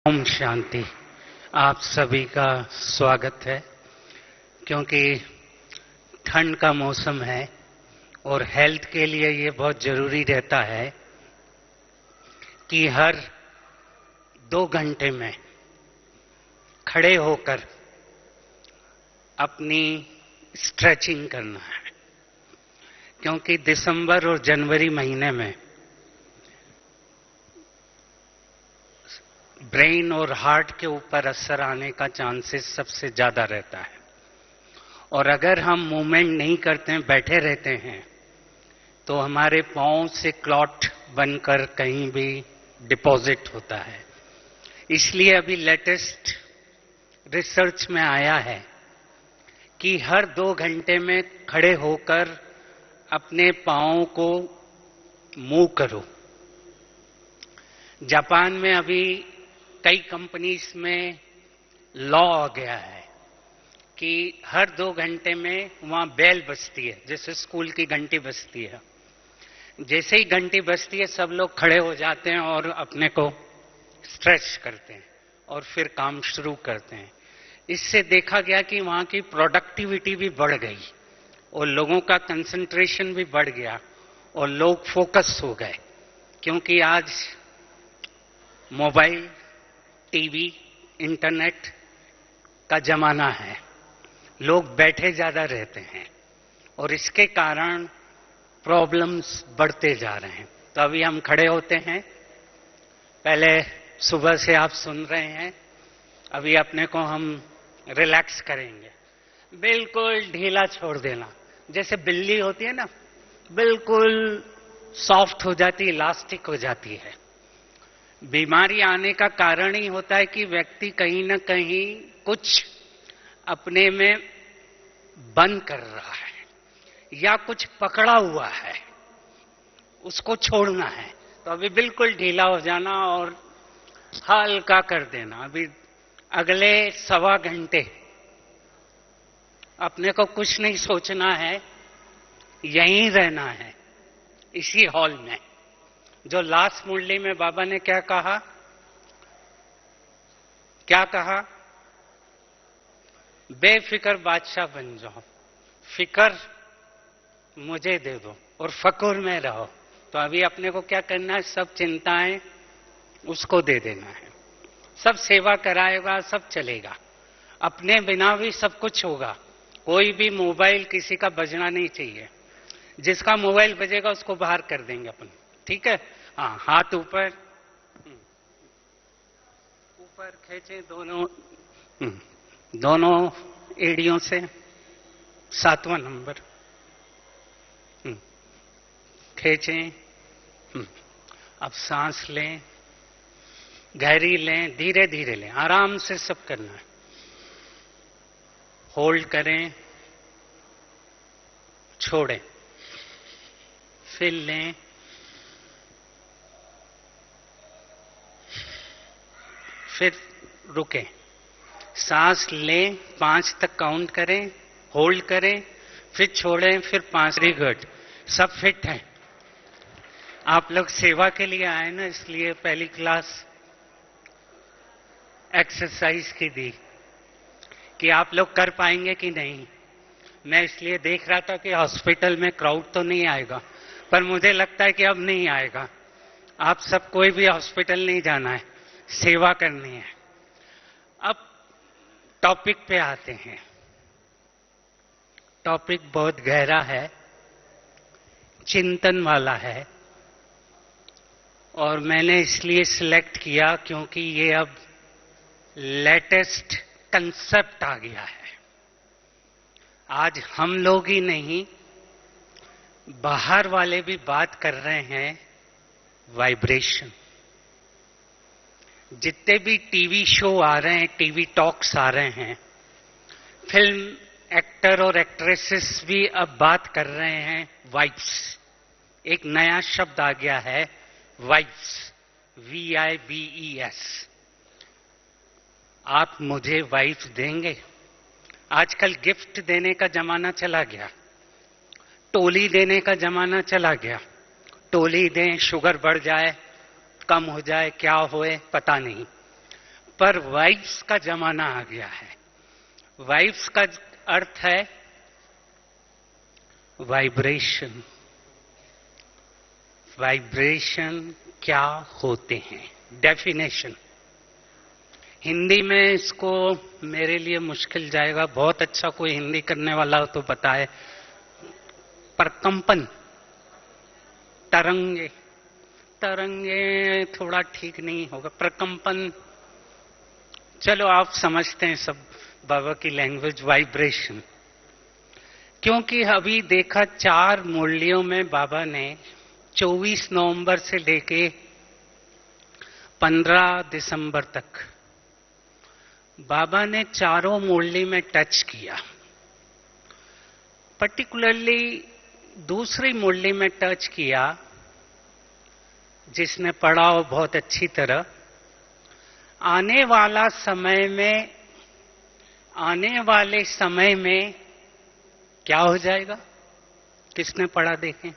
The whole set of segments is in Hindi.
ओम शांति। आप सभी का स्वागत है। क्योंकि ठंड का मौसम है और हेल्थ के लिए ये बहुत जरूरी रहता है कि हर 2 घंटे में खड़े होकर अपनी स्ट्रेचिंग करना है। क्योंकि दिसंबर और जनवरी महीने में ब्रेन और हार्ट के ऊपर असर आने का चांसेस सबसे ज्यादा रहता है। और अगर हम मूवमेंट नहीं करते हैं, बैठे रहते हैं, तो हमारे पांव से क्लॉट बनकर कहीं भी डिपॉजिट होता है। इसलिए अभी लेटेस्ट रिसर्च में आया है कि हर 2 घंटे में खड़े होकर अपने पांव को मूव करो। जापान में अभी कई कंपनीज में लॉ आ गया है कि हर 2 घंटे में वहां बेल बजती है, जैसे स्कूल की घंटी बजती है। जैसे ही घंटी बजती है सब लोग खड़े हो जाते हैं और अपने को स्ट्रेच करते हैं और फिर काम शुरू करते हैं। इससे देखा गया कि वहां की प्रोडक्टिविटी भी बढ़ गई और लोगों का कंसंट्रेशन भी बढ़ गया और लोग फोकस हो गए। क्योंकि आज मोबाइल, टीवी, इंटरनेट का जमाना है, लोग बैठे ज्यादा रहते हैं और इसके कारण प्रॉब्लम्स बढ़ते जा रहे हैं। तो अभी हम खड़े होते हैं। पहले सुबह से आप सुन रहे हैं, अभी अपने को हम रिलैक्स करेंगे। बिल्कुल ढीला छोड़ देना, जैसे बिल्ली होती है ना, बिल्कुल सॉफ्ट हो जाती है, इलास्टिक हो जाती है। बीमारी आने का कारण ही होता है कि व्यक्ति कहीं ना कहीं कुछ अपने में बंद कर रहा है या कुछ पकड़ा हुआ है, उसको छोड़ना है। तो अभी बिल्कुल ढीला हो जाना और हल्का कर देना। अभी अगले 1.25 घंटे अपने को कुछ नहीं सोचना है, यहीं रहना है इसी हॉल में। जो लास्ट मुरली में बाबा ने क्या कहा, बेफिक्र बादशाह बन जाओ, फिक्र मुझे दे दो और फकुर में रहो। तो अभी अपने को क्या करना है, सब चिंताएं उसको दे देना है। सब सेवा कराएगा, सब चलेगा, अपने बिना भी सब कुछ होगा। कोई भी मोबाइल किसी का बजना नहीं चाहिए। जिसका मोबाइल बजेगा उसको बाहर कर देंगे अपन, ठीक है? हाँ, हाथ ऊपर ऊपर खींचे, दोनों एड़ियों से 7वां नंबर खींचें। अब सांस लें, गहरी लें, धीरे धीरे लें, आराम से सब करना है। होल्ड करें, छोड़ें, फिर लें, फिर रुकें। सांस लें, 5 तक काउंट करें, होल्ड करें, फिर छोड़ें, फिर 5। वेरी गुड, सब फिट हैं। आप लोग सेवा के लिए आए ना, इसलिए पहली क्लास एक्सरसाइज की दी कि आप लोग कर पाएंगे कि नहीं। मैं इसलिए देख रहा था कि हॉस्पिटल में क्राउड तो नहीं आएगा, पर मुझे लगता है कि अब नहीं आएगा। आप सब कोई भी हॉस्पिटल नहीं जाना है, सेवा करनी है। अब टॉपिक पे आते हैं। टॉपिक बहुत गहरा है, चिंतन वाला है, और मैंने इसलिए सिलेक्ट किया क्योंकि ये अब लेटेस्ट कंसेप्ट आ गया है। आज हम लोग ही नहीं, बाहर वाले भी बात कर रहे हैं वाइब्रेशन। जितने भी टीवी शो आ रहे हैं, टीवी टॉक्स आ रहे हैं, फिल्म एक्टर और एक्ट्रेसेस भी अब बात कर रहे हैं वाइब्स। एक नया शब्द आ गया है, वाइब्स, VIBES। आप मुझे वाइब्स देंगे? आजकल गिफ्ट देने का जमाना चला गया, टोली देने का जमाना चला गया। टोली दें, शुगर बढ़ जाए, कम हो जाए, क्या होए पता नहीं, पर वाइब्स का जमाना आ गया है। वाइब्स का अर्थ है वाइब्रेशन। वाइब्रेशन क्या होते हैं? डेफिनेशन हिंदी में इसको मेरे लिए मुश्किल जाएगा, बहुत अच्छा कोई हिंदी करने वाला हो तो बताए। प्रकंपन, तरंगे, तरंगे थोड़ा ठीक नहीं होगा, प्रकंपन, चलो आप समझते हैं सब बाबा की लैंग्वेज। वाइब्रेशन, क्योंकि अभी देखा 4 मुरलियों में बाबा ने 24 नवंबर से लेके 15 दिसंबर तक बाबा ने चारों मुरली में टच किया। पर्टिकुलरली दूसरी मुरली में टच किया, जिसने पढ़ा हो बहुत अच्छी तरह, आने वाला समय में, आने वाले समय में क्या हो जाएगा? किसने पढ़ा देखें?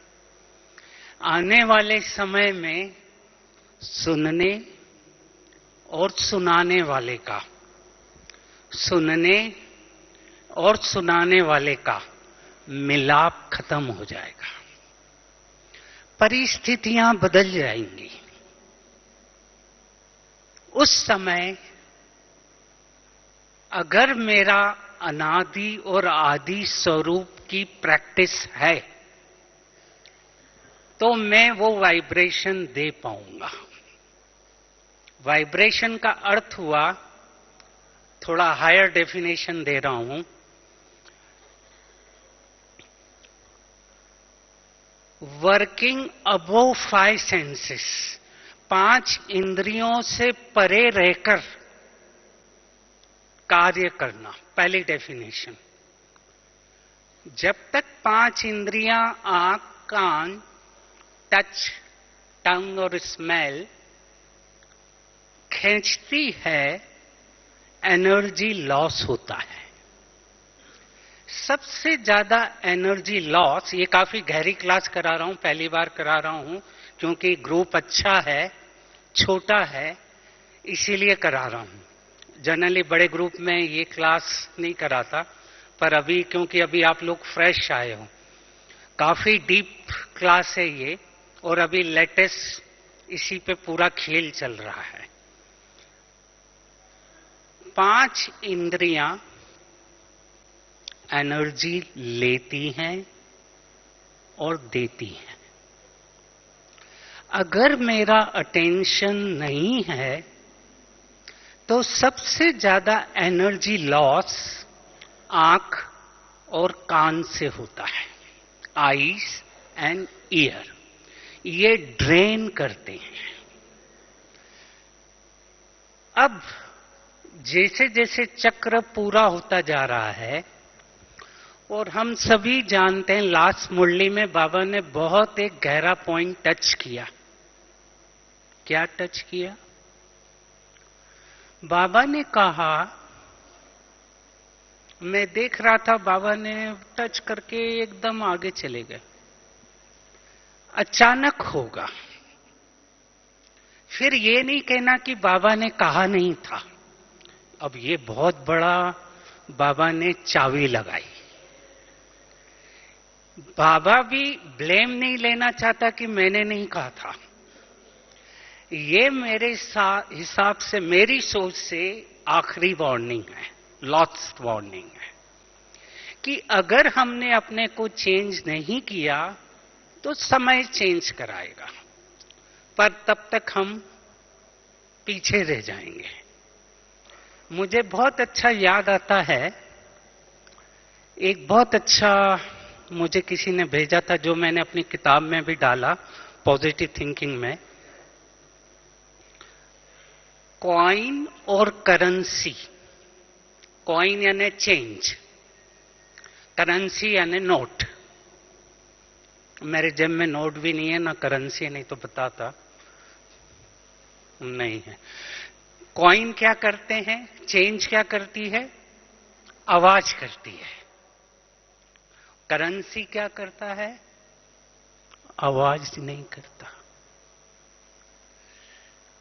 आने वाले समय में सुनने और सुनाने वाले का, सुनने और सुनाने वाले का मिलाप खत्म हो जाएगा, परिस्थितियां बदल जाएंगी। उस समय अगर मेरा अनादि और आदि स्वरूप की प्रैक्टिस है तो मैं वो वाइब्रेशन दे पाऊंगा। वाइब्रेशन का अर्थ हुआ, थोड़ा हायर डेफिनेशन दे रहा हूं, वर्किंग अबोव 5 सेंसेस, 5 इंद्रियों से परे रहकर कार्य करना, पहली डेफिनेशन। जब तक 5 इंद्रियां आंख, कान, टच, टंग और स्मेल खींचती है, एनर्जी लॉस होता है। सबसे ज्यादा एनर्जी लॉस, ये काफी गहरी क्लास करा रहा हूं, पहली बार करा रहा हूं क्योंकि ग्रुप अच्छा है, छोटा है, इसीलिए करा रहा हूं। जनरली बड़े ग्रुप में ये क्लास नहीं कराता, पर अभी क्योंकि अभी आप लोग फ्रेश आए हो, काफी डीप क्लास है ये, और अभी लेटेस्ट इसी पे पूरा खेल चल रहा है। 5 इंद्रियां एनर्जी लेती हैं और देती हैं। अगर मेरा अटेंशन नहीं है तो सबसे ज्यादा एनर्जी लॉस आंख और कान से होता है, आईज एंड ईयर, ये ड्रेन करते हैं। अब जैसे जैसे चक्र पूरा होता जा रहा है, और हम सभी जानते हैं लास्ट मुरली में बाबा ने बहुत एक गहरा पॉइंट टच किया। क्या टच किया? बाबा ने कहा, मैं देख रहा था बाबा ने टच करके एकदम आगे चले गए, अचानक होगा। फिर ये नहीं कहना कि बाबा ने कहा नहीं था, अब ये बहुत बड़ा बाबा ने चाबी लगाई। बाबा भी ब्लेम नहीं लेना चाहता कि मैंने नहीं कहा था। ये मेरे हिसाब से, मेरी सोच से आखिरी वार्निंग है, लास्ट वार्निंग है, कि अगर हमने अपने को चेंज नहीं किया तो समय चेंज कराएगा, पर तब तक हम पीछे रह जाएंगे। मुझे बहुत अच्छा याद आता है, एक बहुत अच्छा मुझे किसी ने भेजा था, जो मैंने अपनी किताब में भी डाला, पॉजिटिव थिंकिंग में। कॉइन और करेंसी, कॉइन यानी चेंज, करेंसी यानी नोट। मेरे जेब में नोट भी नहीं है, ना करेंसी, नहीं तो बताता, नहीं है। कॉइन क्या करते हैं? चेंज क्या करती है? आवाज करती है। करेंसी क्या करता है? आवाज नहीं करता।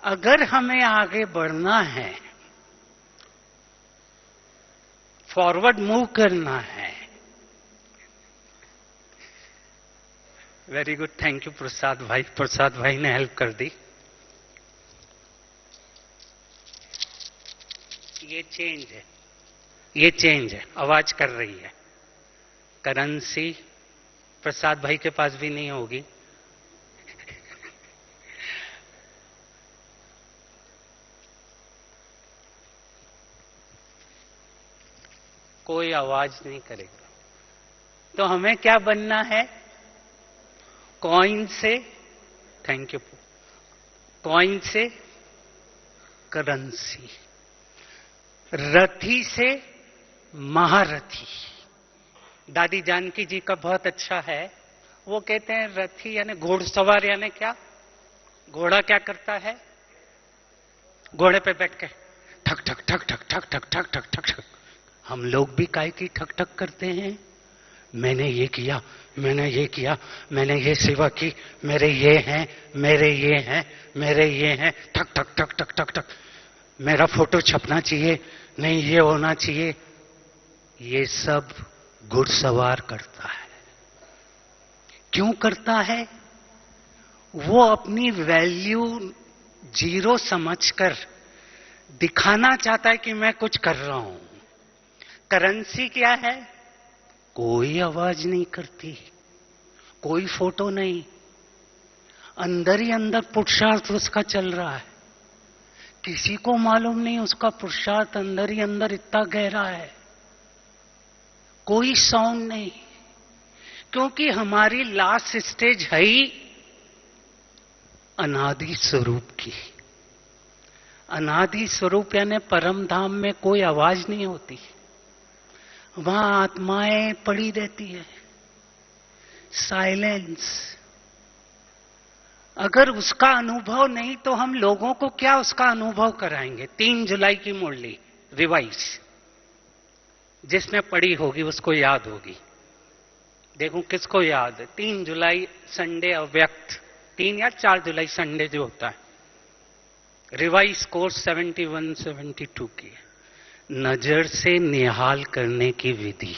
अगर हमें आगे बढ़ना है फॉरवर्ड मूव करना है। वेरी गुड, थैंक यू प्रसाद भाई। प्रसाद भाई ने हेल्प कर दी। ये चेंज है, ये चेंज है, आवाज कर रही है। करेंसी प्रसाद भाई के पास भी नहीं होगी। कोई आवाज नहीं करेगा। तो हमें क्या बनना है? कॉइन से, थैंक यू, कॉइन से करेंसी, रथी से महारथी। दादी जानकी जी का बहुत अच्छा है, वो कहते हैं रथी यानी घोड़सवार, यानी क्या? घोड़ा क्या करता है? घोड़े पे बैठ के ठक ठक ठक ठक ठक ठक ठक ठक ठक ठक। हम लोग भी काय की ठक ठक करते हैं। मैंने ये किया, मैंने ये किया, मैंने ये सेवा की, मेरे ये हैं, मेरे ये हैं, मेरे ये हैं, ठक ठक ठक ठक ठक ठक। मेरा फोटो छपना चाहिए, नहीं ये होना चाहिए। ये सब घुड़सवार करता है। क्यों करता है? वो अपनी वैल्यू जीरो समझकर दिखाना चाहता है कि मैं कुछ कर रहा हूं। करेंसी क्या है? कोई आवाज नहीं करती, कोई फोटो नहीं, अंदर ही अंदर पुरुषार्थ उसका चल रहा है। किसी को मालूम नहीं उसका पुरुषार्थ अंदर ही अंदर इतना गहरा है। कोई साउंड नहीं, क्योंकि हमारी लास्ट स्टेज है ही अनादि स्वरूप की। अनादि स्वरूप यानी परम धाम में कोई आवाज नहीं होती, वहां आत्माएं पड़ी रहती है, साइलेंस। अगर उसका अनुभव नहीं तो हम लोगों को क्या उसका अनुभव कराएंगे? 3 जुलाई की मुरली रिवाइज, जिसने पढ़ी होगी उसको याद होगी। देखो किसको याद है? 3 जुलाई संडे अव्यक्त, 3 या 4 जुलाई संडे जो होता है। रिवाइज कोर्स 71-72 की नजर से निहाल करने की विधि,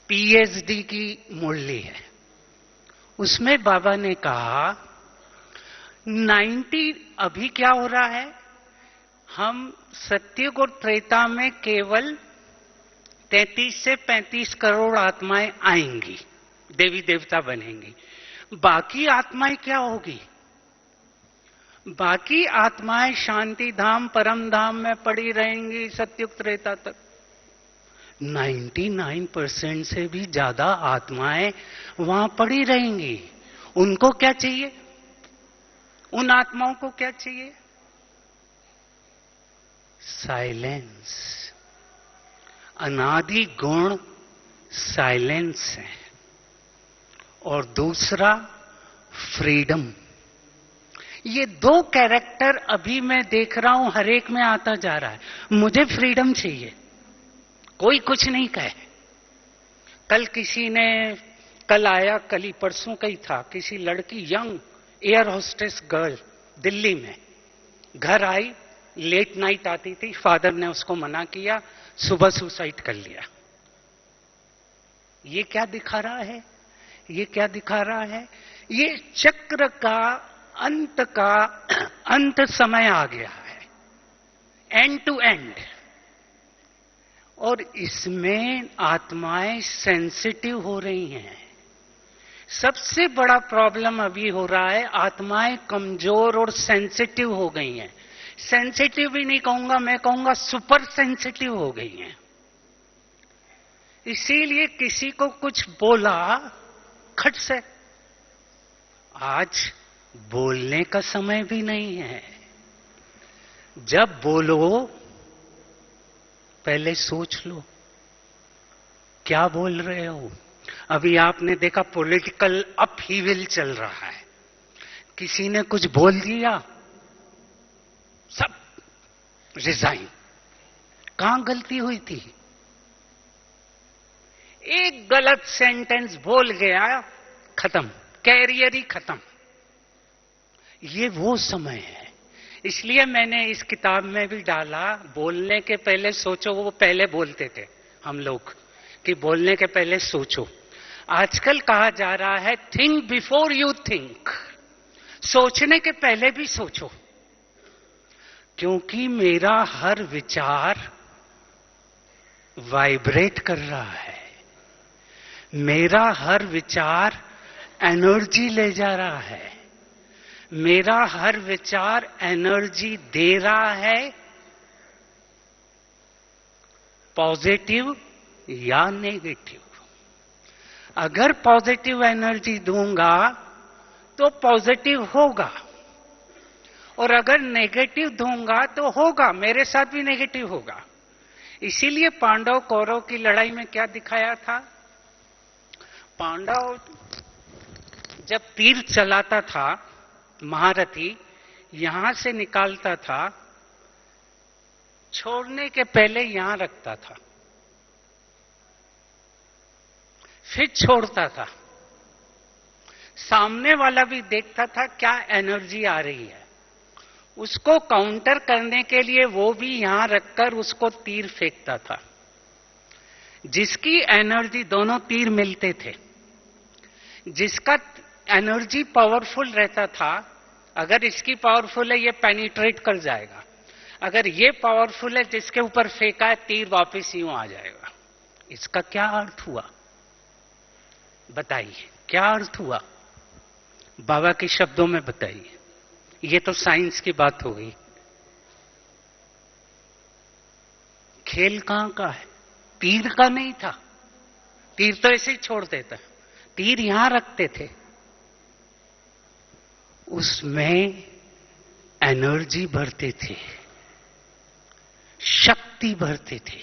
पीएचडी की मुरली है। उसमें बाबा ने कहा 90, अभी क्या हो रहा है, हम सत्युग और त्रेता में केवल 33 से 35 करोड़ आत्माएं आएंगी, देवी देवता बनेंगी। बाकी आत्माएं क्या होगी? बाकी आत्माएं शांति धाम परम धाम में पड़ी रहेंगी सत्युग त्रेता तक। 99% से भी ज्यादा आत्माएं वहां पड़ी रहेंगी। उनको क्या चाहिए? उन आत्माओं को क्या चाहिए? साइलेंस। अनादि गुण साइलेंस है। और दूसरा फ्रीडम। ये 2 कैरेक्टर अभी मैं देख रहा हूं हर एक में आता जा रहा है। मुझे फ्रीडम चाहिए, कोई कुछ नहीं कहे। कल किसी ने, कल आया, कल ही परसों का ही था, किसी लड़की young air hostess girl Delhi में घर आई, लेट नाइट आती थी, फादर ने उसको मना किया, सुबह सुसाइड कर लिया। ये क्या दिखा रहा है? ये क्या दिखा रहा है? ये चक्र का अंत समय आ गया है, एंड टू एंड। और इसमें आत्माएं सेंसिटिव हो रही हैं। सबसे बड़ा प्रॉब्लम अभी हो रहा है, आत्माएं कमजोर और सेंसिटिव हो गई हैं। सेंसिटिव भी नहीं कहूंगा, मैं कहूंगा सुपर सेंसिटिव हो गई हैं। इसीलिए किसी को कुछ बोला खट से, आज बोलने का समय भी नहीं है। जब बोलो पहले सोच लो क्या बोल रहे हो। अभी आपने देखा पॉलिटिकल अपहीविल चल रहा है, किसी ने कुछ बोल दिया सब रिजाइन। कहां गलती हुई थी? एक गलत सेंटेंस बोल गया, खत्म, कैरियर ही खत्म। ये वो समय है, इसलिए मैंने इस किताब में भी डाला, बोलने के पहले सोचो। वो पहले बोलते थे हम लोग कि बोलने के पहले सोचो। आजकल कहा जा रहा है थिंक बिफोर यू थिंक, सोचने के पहले भी सोचो। क्योंकि मेरा हर विचार वाइब्रेट कर रहा है, मेरा हर विचार एनर्जी ले जा रहा है, मेरा हर विचार एनर्जी दे रहा है, पॉजिटिव या नेगेटिव। अगर पॉजिटिव एनर्जी दूंगा तो पॉजिटिव होगा, और अगर नेगेटिव दूंगा तो होगा, मेरे साथ भी नेगेटिव होगा। इसीलिए पांडव कौरव की लड़ाई में क्या दिखाया था? पांडव जब तीर चलाता था, महारथी यहां से निकालता था, छोड़ने के पहले यहां रखता था, फिर छोड़ता था। सामने वाला भी देखता था क्या एनर्जी आ रही है, उसको काउंटर करने के लिए वो भी यहां रखकर उसको तीर फेंकता था। जिसकी एनर्जी, दोनों तीर मिलते थे, जिसका एनर्जी पावरफुल रहता था, अगर इसकी पावरफुल है ये पेनिट्रेट कर जाएगा, अगर ये पावरफुल है जिसके ऊपर फेंका है तीर वापस यूं आ जाएगा। इसका क्या अर्थ हुआ बताइए, क्या अर्थ हुआ? बाबा के शब्दों में बताइए। ये तो साइंस की बात हो गई। खेल कहां का है? तीर का नहीं था, तीर तो ऐसे ही छोड़ देता, तीर यहां रखते थे, उसमें एनर्जी भरते थे, शक्ति भरते थे।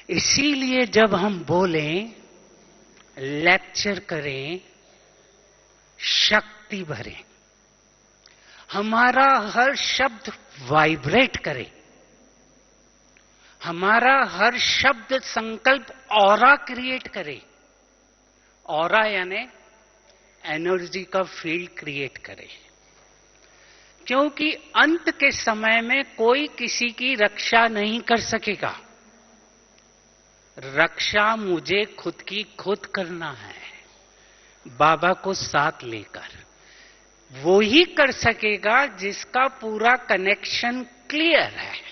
इसीलिए जब हम बोलें, लेक्चर करें, शक्ति भरें, हमारा हर शब्द वाइब्रेट करे, हमारा हर शब्द संकल्प ऑरा क्रिएट करे। ऑरा यानी एनर्जी का फील्ड क्रिएट करे। क्योंकि अंत के समय में कोई किसी की रक्षा नहीं कर सकेगा, रक्षा मुझे खुद की खुद करना है, बाबा को साथ लेकर। वो ही कर सकेगा जिसका पूरा कनेक्शन क्लियर है।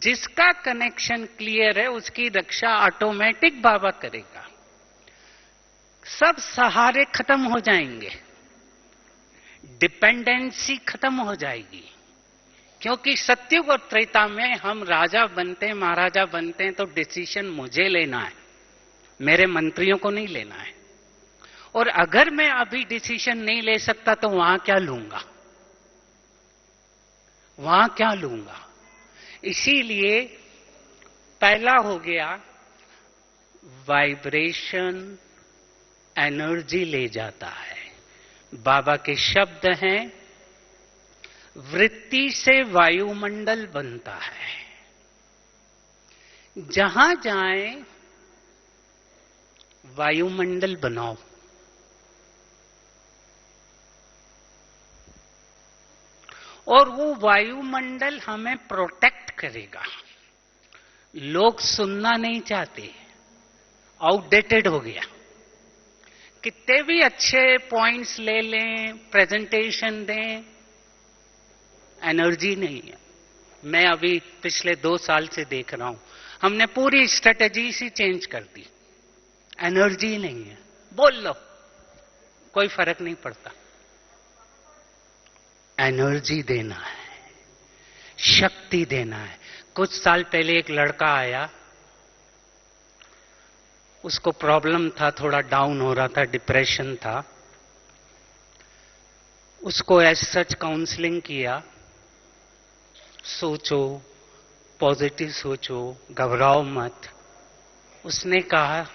जिसका कनेक्शन क्लियर है उसकी रक्षा ऑटोमेटिक बाबा करेगा। सब सहारे खत्म हो जाएंगे, डिपेंडेंसी खत्म हो जाएगी। क्योंकि सत्युग और त्रेता में हम राजा बनते हैं, महाराजा बनते हैं तो डिसीजन मुझे लेना है, मेरे मंत्रियों को नहीं लेना है। और अगर मैं अभी डिसीजन नहीं ले सकता तो वहां क्या लूंगा, वहां क्या लूंगा? इसीलिए पहला हो गया वाइब्रेशन, एनर्जी ले जाता है। बाबा के शब्द हैं, वृत्ति से वायुमंडल बनता है। जहां जाएं वायुमंडल बनाओ। और वो वायुमंडल हमें प्रोटेक्ट करेगा। लोग सुनना नहीं चाहते, आउटडेटेड हो गया। कितने भी अच्छे पॉइंट्स ले लें, प्रेजेंटेशन दें, एनर्जी नहीं है। मैं अभी पिछले 2 साल से देख रहा हूं, हमने पूरी स्ट्रेटेजी सी चेंज कर दी, एनर्जी नहीं है। बोल लो, कोई फर्क नहीं पड़ता। एनर्जी देना है, शक्ति देना है। कुछ साल पहले एक लड़का आया, उसको प्रॉब्लम था, थोड़ा डाउन हो रहा था, डिप्रेशन था। उसको एज सच काउंसलिंग किया, सोचो, पॉजिटिव सोचो, घबराओ मत। उसने कहा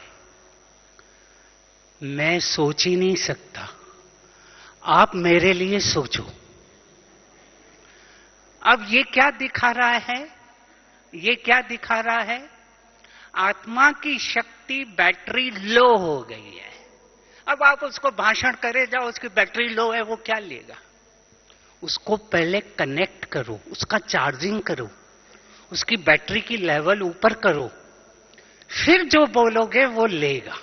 मैं सोच ही नहीं सकता, आप मेरे लिए सोचो। अब ये क्या दिखा रहा है? ये क्या दिखा रहा है? आत्मा की शक्ति, बैटरी लो हो गई है। अब आप उसको भाषण करे जाओ, उसकी बैटरी लो है, वो क्या लेगा? उसको पहले कनेक्ट करो, उसका चार्जिंग करो, उसकी बैटरी की लेवल ऊपर करो, फिर जो बोलोगे वो लेगा।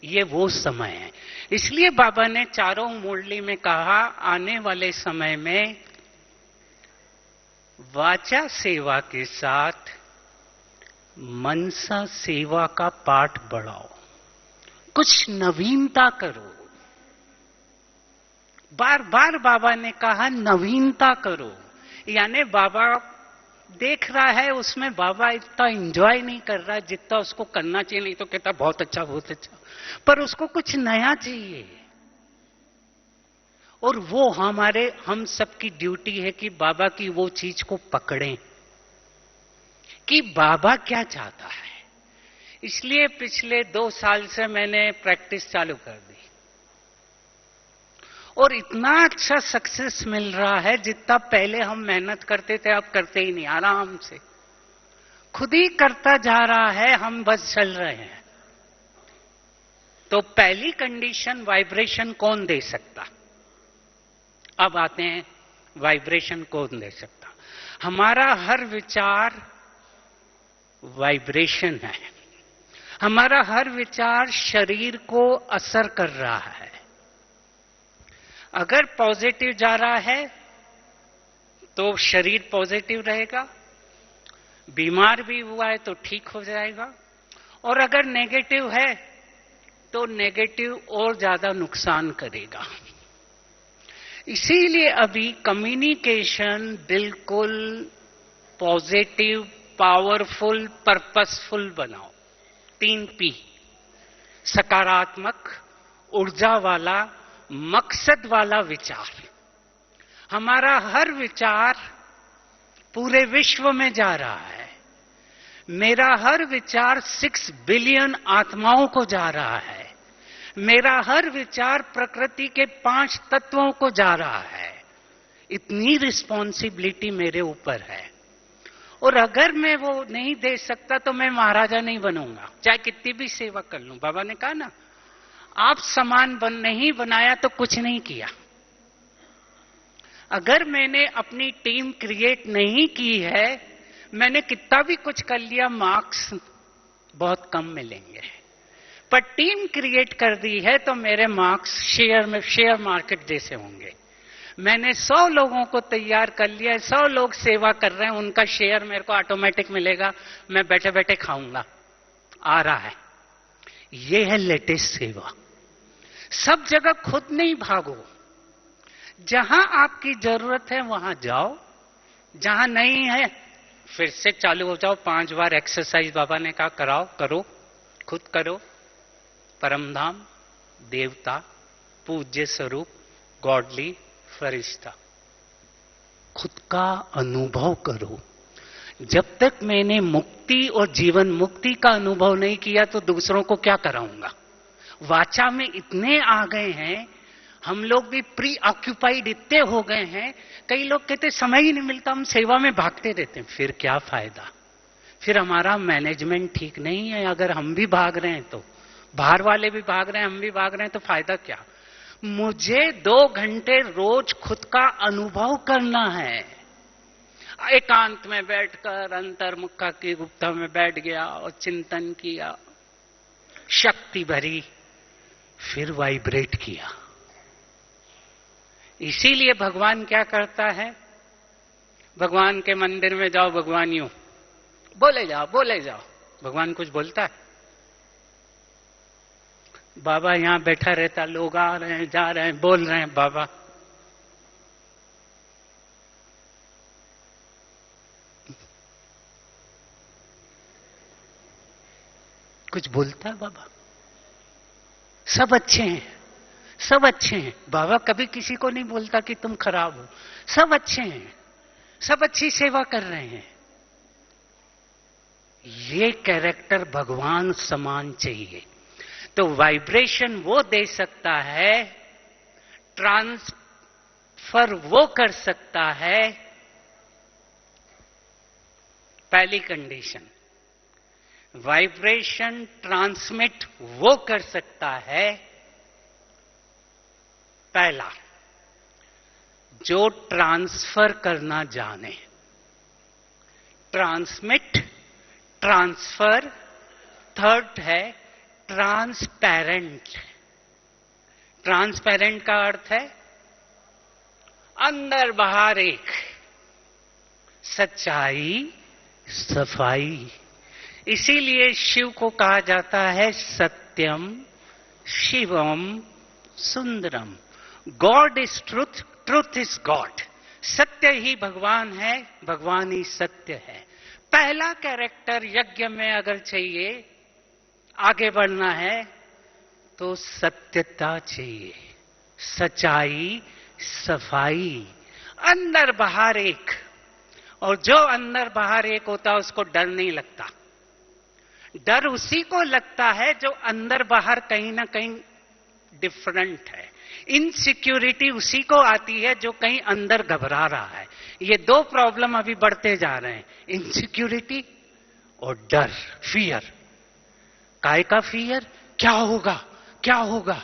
ये वो समय है। इसलिए बाबा ने चारों मुरली में कहा, आने वाले समय में वाचा सेवा के साथ मनसा सेवा का पाठ बढ़ाओ, कुछ नवीनता करो। बार बार बाबा ने कहा नवीनता करो, यानी बाबा देख रहा है उसमें बाबा इतना एंजॉय नहीं कर रहा जितना उसको करना चाहिए, नहीं तो कहता बहुत अच्छा बहुत अच्छा, पर उसको कुछ नया चाहिए। और वो हम सबकी ड्यूटी है कि बाबा की वो चीज को पकड़ें कि बाबा क्या चाहता है। इसलिए पिछले 2 साल से मैंने प्रैक्टिस चालू कर दी और इतना अच्छा सक्सेस मिल रहा है, जितना पहले हम मेहनत करते थे अब करते ही नहीं, आराम से खुद ही करता जा रहा है, हम बस चल रहे हैं। तो पहली कंडीशन वाइब्रेशन कौन दे सकता। अब आते हैं वाइब्रेशन कौन दे सकता। हमारा हर विचार वाइब्रेशन है, हमारा हर विचार शरीर को असर कर रहा है। अगर पॉजिटिव जा रहा है तो शरीर पॉजिटिव रहेगा, बीमार भी हुआ है तो ठीक हो जाएगा, और अगर नेगेटिव है तो नेगेटिव और ज्यादा नुकसान करेगा। इसीलिए अभी कम्युनिकेशन बिल्कुल पॉजिटिव, पावरफुल, पर्पसफुल बनाओ। 3 P, सकारात्मक, ऊर्जा वाला, मकसद वाला विचार। हमारा हर विचार पूरे विश्व में जा रहा है। मेरा हर विचार 6 बिलियन आत्माओं को जा रहा है। मेरा हर विचार प्रकृति के 5 तत्वों को जा रहा है। इतनी रिस्पॉन्सिबिलिटी मेरे ऊपर है, और अगर मैं वो नहीं दे सकता तो मैं महाराजा नहीं बनूंगा, चाहे कितनी भी सेवा कर लूं। बाबा ने कहा ना, आप समान नहीं बनाया तो कुछ नहीं किया। अगर मैंने अपनी टीम क्रिएट नहीं की है, मैंने कितना भी कुछ कर लिया, मार्क्स बहुत कम मिलेंगे। पर टीम क्रिएट कर दी है तो मेरे मार्क्स शेयर मार्केट जैसे होंगे। मैंने 100 लोगों को तैयार कर लिया, 100 लोग सेवा कर रहे हैं, उनका शेयर मेरे को ऑटोमेटिक मिलेगा, मैं बैठे बैठे खाऊंगा। आ रहा है। ये है लेटेस्ट सेवा। सब जगह खुद नहीं भागो, जहां आपकी जरूरत है वहां जाओ, जहां नहीं है फिर से चालू हो जाओ। 5 बार एक्सरसाइज बाबा ने कहा कराओ, करो, खुद करो। परमधाम, देवता, पूज्य स्वरूप, गॉडली, फरिश्ता, खुद का अनुभव करो। जब तक मैंने मुक्ति और जीवन मुक्ति का अनुभव नहीं किया तो दूसरों को क्या कराऊंगा। वाचा में इतने आ गए हैं, हम लोग भी प्री ऑक्यूपाइड इतने हो गए हैं। कई लोग कहते समय ही नहीं मिलता, हम सेवा में भागते रहते हैं। फिर क्या फायदा, फिर हमारा मैनेजमेंट ठीक नहीं है। अगर हम भी भाग रहे हैं तो बाहर वाले भी भाग रहे हैं, हम भी भाग रहे हैं, तो फायदा क्या। मुझे 2 घंटे रोज खुद का अनुभव करना है। एकांत में बैठकर अंतर्मुखा की गुप्ता में बैठ गया और चिंतन किया, शक्ति भरी, फिर वाइब्रेट किया। इसीलिए भगवान क्या करता है, भगवान के मंदिर में जाओ, भगवान यूं बोले जाओ बोले जाओ, भगवान कुछ बोलता है। बाबा यहां बैठा रहता, लोग आ रहे हैं जा रहे हैं बोल रहे हैं, बाबा कुछ बोलता है। बाबा सब अच्छे हैं, सब अच्छे हैं। बाबा कभी किसी को नहीं बोलता कि तुम खराब हो, सब अच्छे हैं, सब अच्छी सेवा कर रहे हैं। ये कैरेक्टर भगवान समान चाहिए। तो वाइब्रेशन वो दे सकता है, ट्रांसफर वो कर सकता है। पहली कंडीशन, वाइब्रेशन ट्रांसमिट वो कर सकता है। पहला, जो ट्रांसफर करना जाने। Transmit, transfer. थर्ड है ट्रांसपेरेंट। ट्रांसपेरेंट का अर्थ है अंदर बाहर एक, सच्चाई, सफाई। इसीलिए शिव को कहा जाता है सत्यम शिवम सुंदरम। God is truth, truth is god. सत्य ही भगवान है, भगवान ही सत्य है। पहला कैरेक्टर यज्ञ में अगर चाहिए, आगे बढ़ना है तो सत्यता चाहिए, सच्चाई, सफाई, अंदर बाहर एक। और जो अंदर बाहर एक होता है उसको डर नहीं लगता। डर उसी को लगता है जो अंदर बाहर कहीं ना कहीं डिफरेंट है। इनसिक्योरिटी उसी को आती है जो कहीं अंदर घबरा रहा है। ये दो प्रॉब्लम अभी बढ़ते जा रहे हैं, इनसिक्योरिटी और डर, फियर। काय का फियर? क्या होगा, क्या होगा,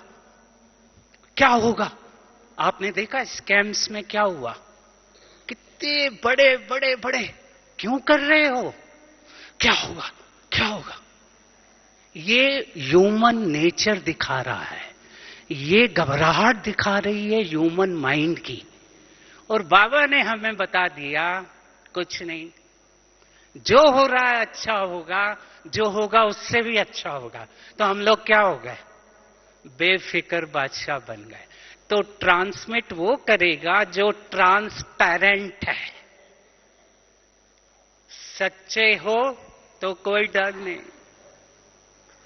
क्या होगा? आपने देखा स्कैम्स में क्या हुआ? कितने बड़े बड़े बड़े, क्यों कर रहे हो? क्या होगा, क्या होगा? ये ह्यूमन नेचर दिखा रहा है, ये घबराहट दिखा रही है ह्यूमन माइंड की। और बाबा ने हमें बता दिया कुछ नहीं, जो हो रहा है अच्छा होगा, जो होगा उससे भी अच्छा होगा। तो हम लोग क्या हो गए? बेफिक्र बादशाह बन गए। तो ट्रांसमिट वो करेगा जो ट्रांसपेरेंट है। सच्चे हो तो कोई डर नहीं।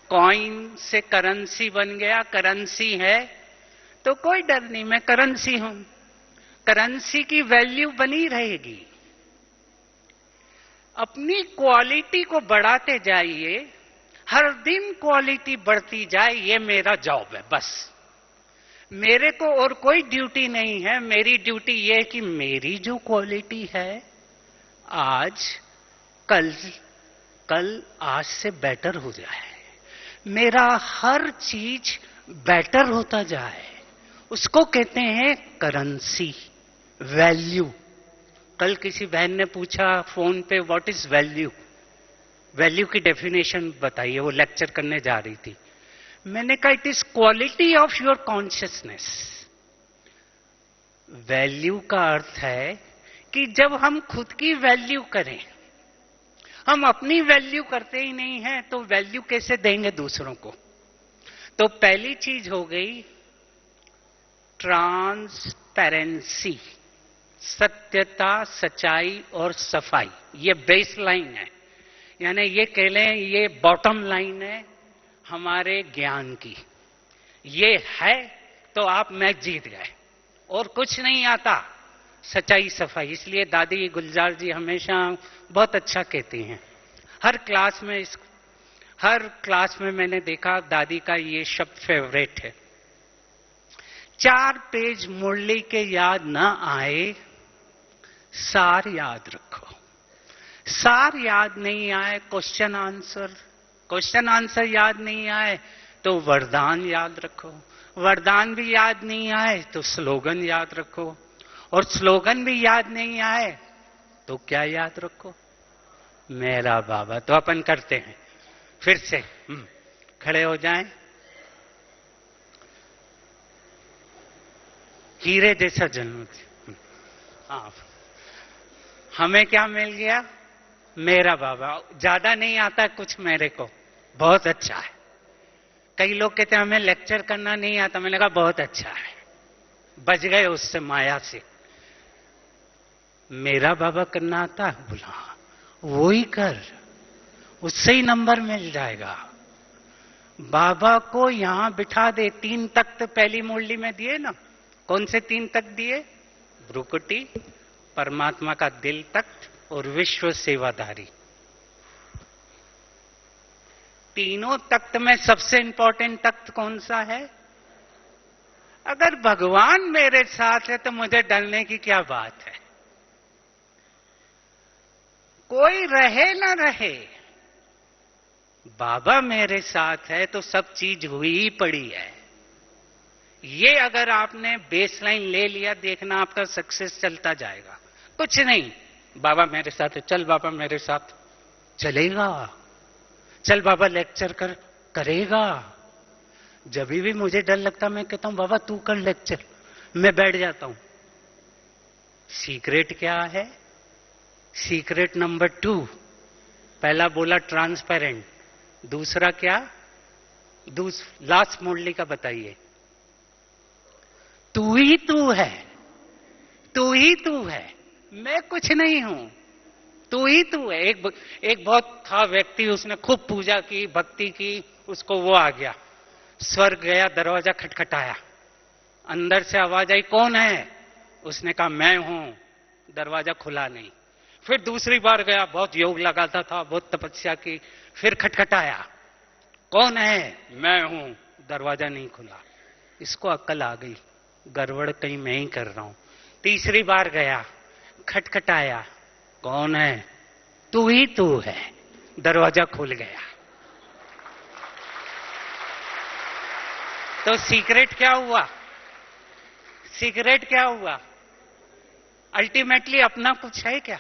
कॉइन से करेंसी बन गया, करेंसी है तो कोई डर नहीं, मैं करेंसी हूं। करेंसी की वैल्यू बनी रहेगी। अपनी क्वालिटी को बढ़ाते जाइए, हर दिन क्वालिटी बढ़ती जाए, ये मेरा जॉब है बस। मेरे को और कोई ड्यूटी नहीं है। मेरी ड्यूटी ये है कि मेरी जो क्वालिटी है आज, कल आज से बेटर हो जाए। मेरा हर चीज बेटर होता जाए, उसको कहते हैं करेंसी, वैल्यू। कल किसी बहन ने पूछा फोन पे, व्हाट इज वैल्यू? वैल्यू की डेफिनेशन बताइए, वो लेक्चर करने जा रही थी। मैंने कहा it is quality of your consciousness. Value का अर्थ है कि जब हम खुद की वैल्यू करें, हम अपनी वैल्यू करते ही नहीं हैं तो वैल्यू कैसे देंगे दूसरों को? तो पहली चीज हो गई ट्रांसपेरेंसी, सत्यता, सच्चाई और सफाई। ये बेस लाइन है, यानी ये कह लें ये बॉटम लाइन है हमारे ज्ञान की। ये है तो आप मैच जीत गए, और कुछ नहीं आता। सच्चाई, सफाई। इसलिए दादी गुलजार जी हमेशा बहुत अच्छा कहती हैं। हर क्लास में मैंने देखा दादी का ये शब्द फेवरेट है। 4 पेज मुरली के याद ना आए, सार याद रखो। सार याद नहीं आए, क्वेश्चन आंसर याद नहीं आए तो वरदान याद रखो। वरदान भी याद नहीं आए तो स्लोगन याद रखो, और स्लोगन भी याद नहीं आए तो क्या याद रखो? मेरा बाबा। तो अपन करते हैं फिर से, खड़े हो जाएं। हीरे जैसा जन्म। हाँ, हमें क्या मिल गया? मेरा बाबा। ज्यादा नहीं आता कुछ मेरे को, बहुत अच्छा है। कई लोग कहते हैं हमें लेक्चर करना नहीं आता। मैंने कहा बहुत अच्छा है, बच गए उससे, माया से। मेरा बाबा करना आता है? बोला वो ही कर, उससे ही नंबर मिल जाएगा। बाबा को यहां बिठा दे। 3 तख्त पहली मुरली में दिए ना। कौन से 3 तख्त दिए? भ्रुकुटी, परमात्मा का दिल तख्त और विश्व सेवाधारी। तीनों तख्त में सबसे इंपॉर्टेंट तख्त कौन सा है? अगर भगवान मेरे साथ है तो मुझे डरने की क्या बात है? कोई रहे ना रहे, बाबा मेरे साथ है तो सब चीज हुई ही पड़ी है। ये अगर आपने बेसलाइन ले लिया, देखना आपका सक्सेस चलता जाएगा। कुछ नहीं, बाबा मेरे साथ है, चल बाबा मेरे साथ, चलेगा। चल बाबा लेक्चर कर, करेगा। जब भी मुझे डर लगता मैं कहता हूं बाबा तू कर लेक्चर, मैं बैठ जाता हूं। सीक्रेट क्या है? सीक्रेट नंबर 2, पहला बोला ट्रांसपेरेंट, दूसरा क्या? लास्ट मुरली का बताइए। तू ही तू है, तू ही तू है, मैं कुछ नहीं हूं, तू ही तू है। एक बहुत था व्यक्ति, उसने खूब पूजा की, भक्ति की, उसको वो आ गया, स्वर्ग गया, दरवाजा खटखटाया, अंदर से आवाज आई कौन है? उसने कहा मैं हूं, दरवाजा खुला नहीं। फिर दूसरी बार गया, बहुत योग लगाता था, बहुत तपस्या की, फिर खटखटाया, कौन है? मैं हूं, दरवाजा नहीं खुला। इसको अक्ल आ गई, गड़बड़ कहीं मैं ही कर रहा हूं। तीसरी बार गया, खटखटाया, कौन है? तू ही तू है, दरवाजा खुल गया। तो सीक्रेट क्या हुआ? सीक्रेट क्या हुआ? अल्टीमेटली अपना कुछ है क्या?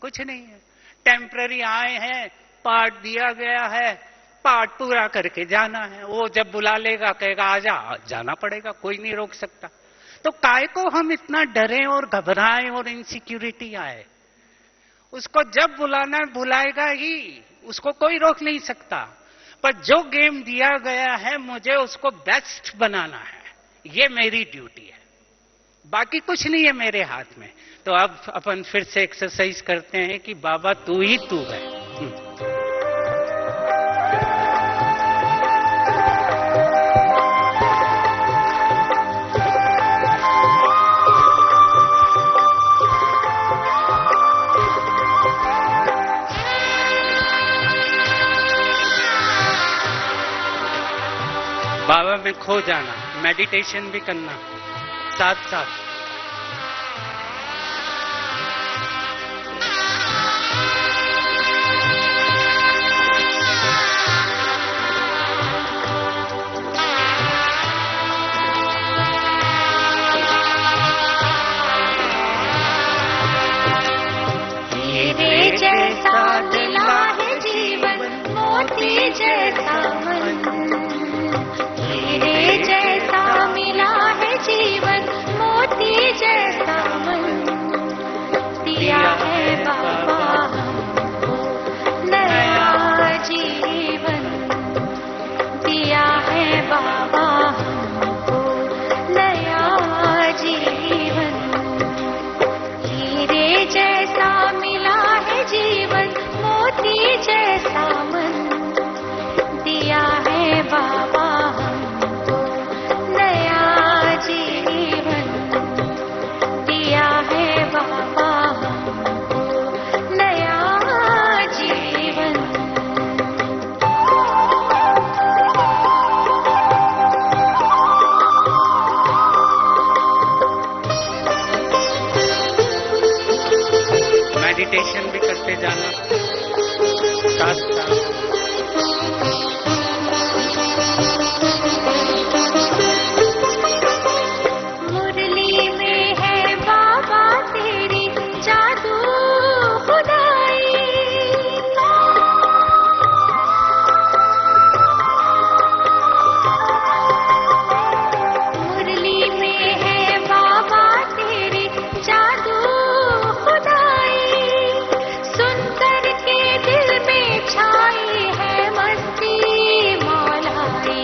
कुछ नहीं है। टेम्पररी आए हैं, पार्ट दिया गया है, पार्ट पूरा करके जाना है। वो जब बुला लेगा कहेगा आजा, जाना पड़ेगा, कोई नहीं रोक सकता। तो काय को हम इतना डरें और घबराएं और इनसिक्योरिटी आए? उसको जब बुलाना है बुलाएगा ही, उसको कोई रोक नहीं सकता। पर जो गेम दिया गया है मुझे उसको बेस्ट बनाना है, ये मेरी ड्यूटी है, बाकी कुछ नहीं है मेरे हाथ में। तो अब अपन फिर से एक्सरसाइज करते हैं कि बाबा तू ही तू है। बाबा में खो जाना, मेडिटेशन भी करना साथ साथ। हीरे जैसा दिला है जीवन, मोती जैसा मन, हीरे जैसा मिला है जीवन, मोती जैसा मन, दिया है बाबा हमको नया जीवन, दिया है बाबा हमको नया जीवन, हीरे जैसा मिला है जीवन, मोती जैसा मन, दिया है बाबा हमको नया जीवन, दिया है बाबा हमको नया जीवन। मेडिटेशन भी करते जाना साथ साथ। मुरली में है बाबा तेरी जादू खुदाई, मुरली में है बाबा तेरी जादू खुदाई, सुनकर के दिल में छाई है मस्ती मौलाई,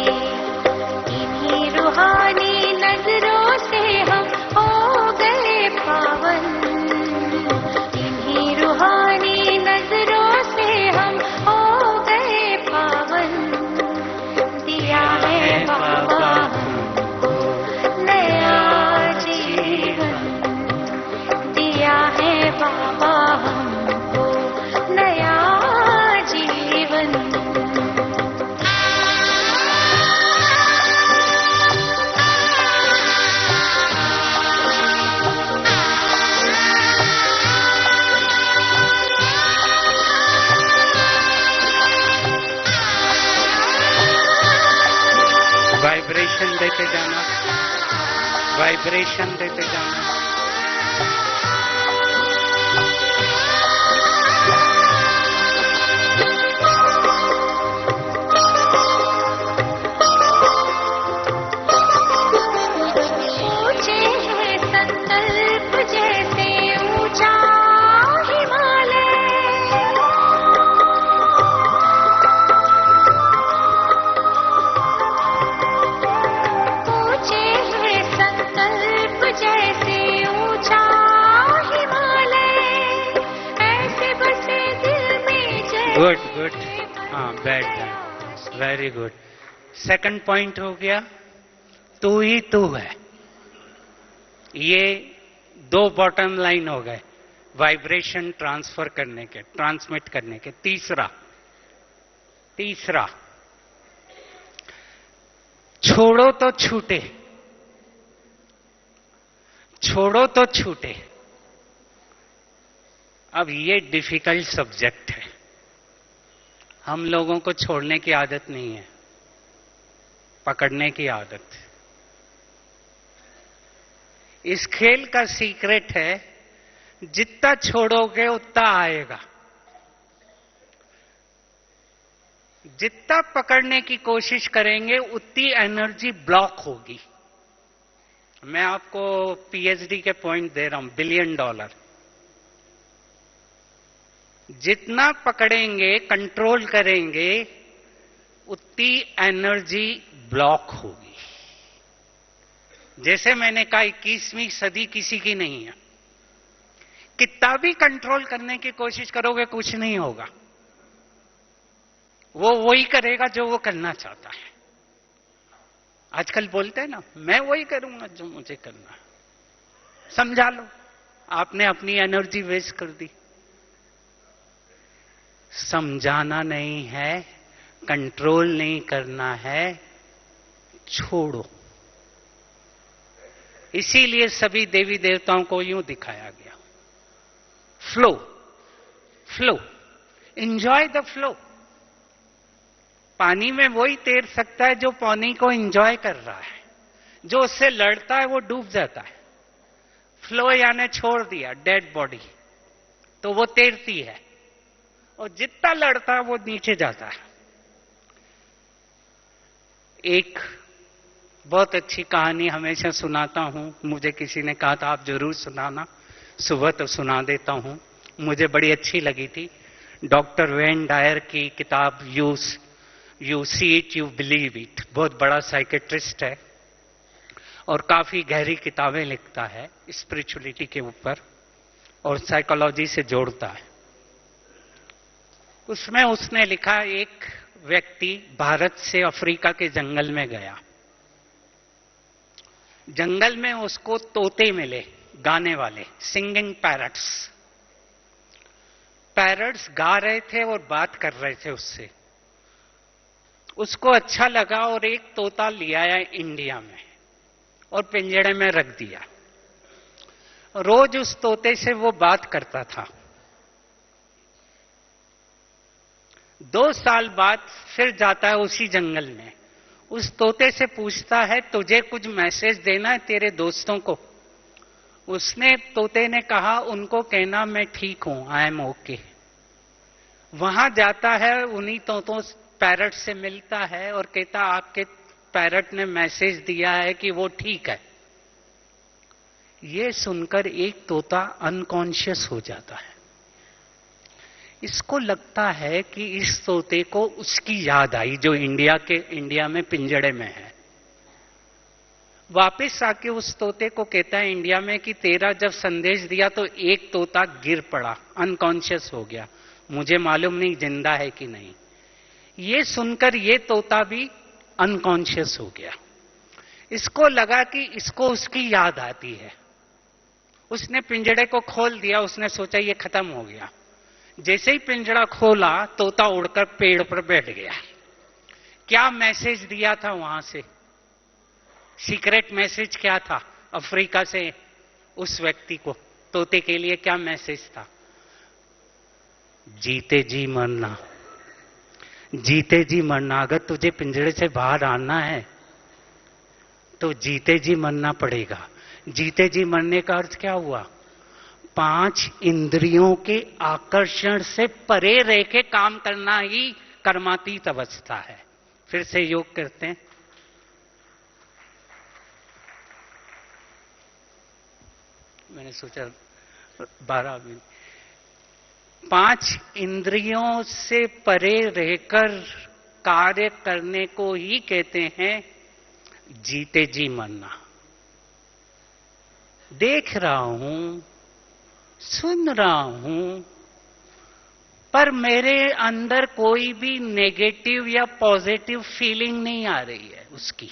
इन्हीं रूहानी नजरों से हम हो गए पावन, इन्हीं रूहानी नजरों से हम हो गए पावन, दिया है बाबा हमको नया जीवन, दिया है बाबा हमको नया जीवन। वाइब्रेशन देते जाना। वाइब्रेशन देते जाना। ऊंचे हैं संकल्प जैसे ऊंचा हिमालय, ऊंचे हैं संकल्प जैसे ऊंचा हिमालय, ऐसे बसे दिल में जैसे। गुड गुड, हाँ बैठ जाए, वेरी गुड। सेकंड पॉइंट हो गया, तू ही तू है। ये दो बॉटम लाइन हो गए वाइब्रेशन ट्रांसफर करने के, ट्रांसमिट करने के। तीसरा छोड़ो तो छूटे, छोड़ो तो छूटे। अब ये डिफिकल्ट सब्जेक्ट है, हम लोगों को छोड़ने की आदत नहीं है, पकड़ने की आदत है। इस खेल का सीक्रेट है, जितना छोड़ोगे उतना आएगा, जितना पकड़ने की कोशिश करेंगे उतनी एनर्जी ब्लॉक होगी। मैं आपको पीएचडी के पॉइंट दे रहा हूं, $1 बिलियन। जितना पकड़ेंगे, कंट्रोल करेंगे, उतनी एनर्जी ब्लॉक होगी। जैसे मैंने कहा 21वीं सदी किसी की नहीं है, कितना भी कंट्रोल करने की कोशिश करोगे कुछ नहीं होगा, वो वही करेगा जो वो करना चाहता है। आजकल बोलते हैं ना, मैं वही करूंगा जो मुझे करना है। समझा लो, आपने अपनी एनर्जी वेस्ट कर दी। समझाना नहीं है, कंट्रोल नहीं करना है, छोड़ो। इसीलिए सभी देवी देवताओं को यूं दिखाया गया, flow flow, enjoy the flow. पानी में वही तैर सकता है जो पानी को एंजॉय कर रहा है, जो उससे लड़ता है वो डूब जाता है। फ्लो यानी छोड़ दिया डेड बॉडी, तो वो तैरती है, और जितना लड़ता है वो नीचे जाता है। एक बहुत अच्छी कहानी हमेशा सुनाता हूं, मुझे किसी ने कहा था आप जरूर सुनाना, सुबह तो सुना देता हूं, मुझे बड़ी अच्छी लगी थी। डॉक्टर वेन डायर की किताब you see it you believe it, बहुत बड़ा साइकेट्रिस्ट है और काफी गहरी किताबें लिखता है स्पिरिचुअलिटी के ऊपर और साइकोलॉजी से जोड़ता है। उसमें उसने लिखा, एक व्यक्ति भारत से अफ्रीका के जंगल में गया। जंगल में उसको तोते मिले, गाने वाले, सिंगिंग पैरट्स। पैरट्स गा रहे थे और बात कर रहे थे उससे। उसको अच्छा लगा और एक तोता ले आया इंडिया में और पिंजड़े में रख दिया। रोज उस तोते से वो बात करता था। 2 साल बाद फिर जाता है उसी जंगल में, उस तोते से पूछता है तुझे कुछ मैसेज देना है तेरे दोस्तों को? तोते ने कहा उनको कहना मैं ठीक हूं, आई एम ओके। वहां जाता है, उन्हीं तोतों पैरट से मिलता है और कहता आपके पैरट ने मैसेज दिया है कि वो ठीक है। ये सुनकर एक तोता अनकॉन्शियस हो जाता है। इसको लगता है कि इस तोते को उसकी याद आई जो इंडिया में पिंजड़े में है। वापस आके उस तोते को कहता है इंडिया में कि तेरा जब संदेश दिया तो एक तोता गिर पड़ा, अनकॉन्शियस हो गया, मुझे मालूम नहीं जिंदा है कि नहीं। ये सुनकर ये तोता भी अनकॉन्शियस हो गया। इसको लगा कि इसको उसकी याद आती है। उसने पिंजड़े को खोल दिया, उसने सोचा ये खत्म हो गया। जैसे ही पिंजड़ा खोला, तोता उड़कर पेड़ पर बैठ गया। क्या मैसेज दिया था वहां से? सीक्रेट मैसेज क्या था अफ्रीका से उस व्यक्ति को? तोते के लिए क्या मैसेज था? जीते जी मरना, जीते जी मरना। अगर तुझे पिंजड़े से बाहर आना है तो जीते जी मरना पड़ेगा। जीते जी मरने का अर्थ क्या हुआ? 5 इंद्रियों के आकर्षण से परे रह के काम करना ही कर्मातीत अवस्था है। फिर से योग करते हैं। मैंने सोचा 12 मिनट। 5 इंद्रियों से परे रहकर कार्य करने को ही कहते हैं जीते जी मरना। देख रहा हूं, सुन रहा हूं, पर मेरे अंदर कोई भी नेगेटिव या पॉजिटिव फीलिंग नहीं आ रही है उसकी।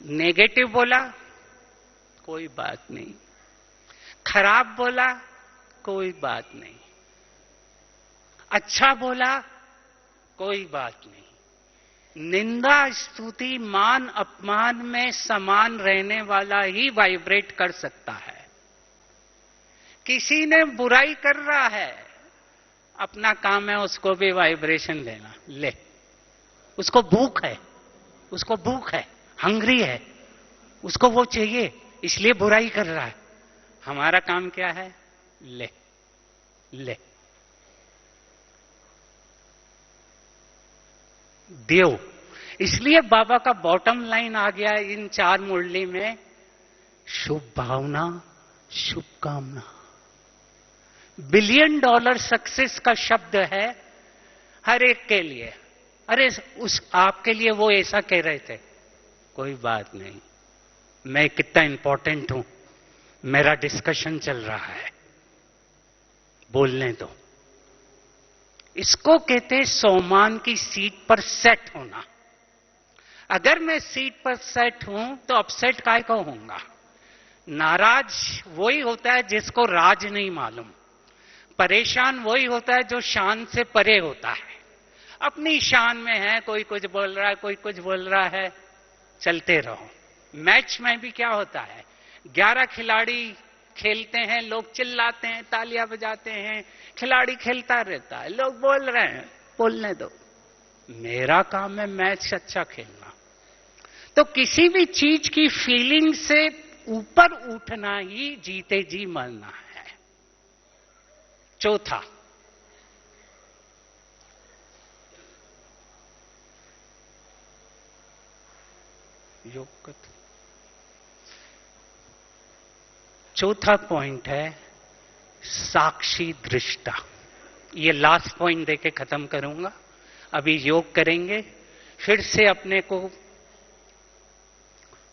नेगेटिव बोला, कोई बात नहीं। खराब बोला, कोई बात नहीं। अच्छा बोला, कोई बात नहीं। निंदा, स्तुति, मान, अपमान में समान रहने वाला ही वाइब्रेट कर सकता है। किसी ने बुराई कर रहा है, अपना काम है उसको भी वाइब्रेशन देना। ले, उसको भूख है, उसको भूख है, हंग्री है, उसको वो चाहिए, इसलिए बुराई कर रहा है। हमारा काम क्या है? ले ले देव। इसलिए बाबा का बॉटम लाइन आ गया इन 4 मुरली में, शुभ भावना, शुभकामना। $1 बिलियन सक्सेस का शब्द है हर एक के लिए। अरे उस आपके लिए वो ऐसा कह रहे थे, कोई बात नहीं, मैं कितना इंपॉर्टेंट हूं, मेरा डिस्कशन चल रहा है, बोलने दो। इसको कहते हैं सोमान की सीट पर सेट होना। अगर मैं सीट पर सेट हूं तो अपसेट काय को होऊंगा? नाराज वही होता है जिसको राज नहीं मालूम। परेशान वही होता है जो शान से परे होता है। अपनी शान में है, कोई कुछ बोल रहा है, कोई कुछ बोल रहा है, चलते रहो। मैच में भी क्या होता है? 11 खिलाड़ी खेलते हैं, लोग चिल्लाते हैं, तालियां बजाते हैं, खिलाड़ी खेलता रहता है, लोग बोल रहे हैं, बोलने दो, मेरा काम है मैच अच्छा खेलना। तो किसी भी चीज की फीलिंग से ऊपर उठना ही जीते जी मरना है। चौथा, योग। चौथा पॉइंट है साक्षी दृष्टा। ये लास्ट पॉइंट देके खत्म करूंगा। अभी योग करेंगे, फिर से अपने को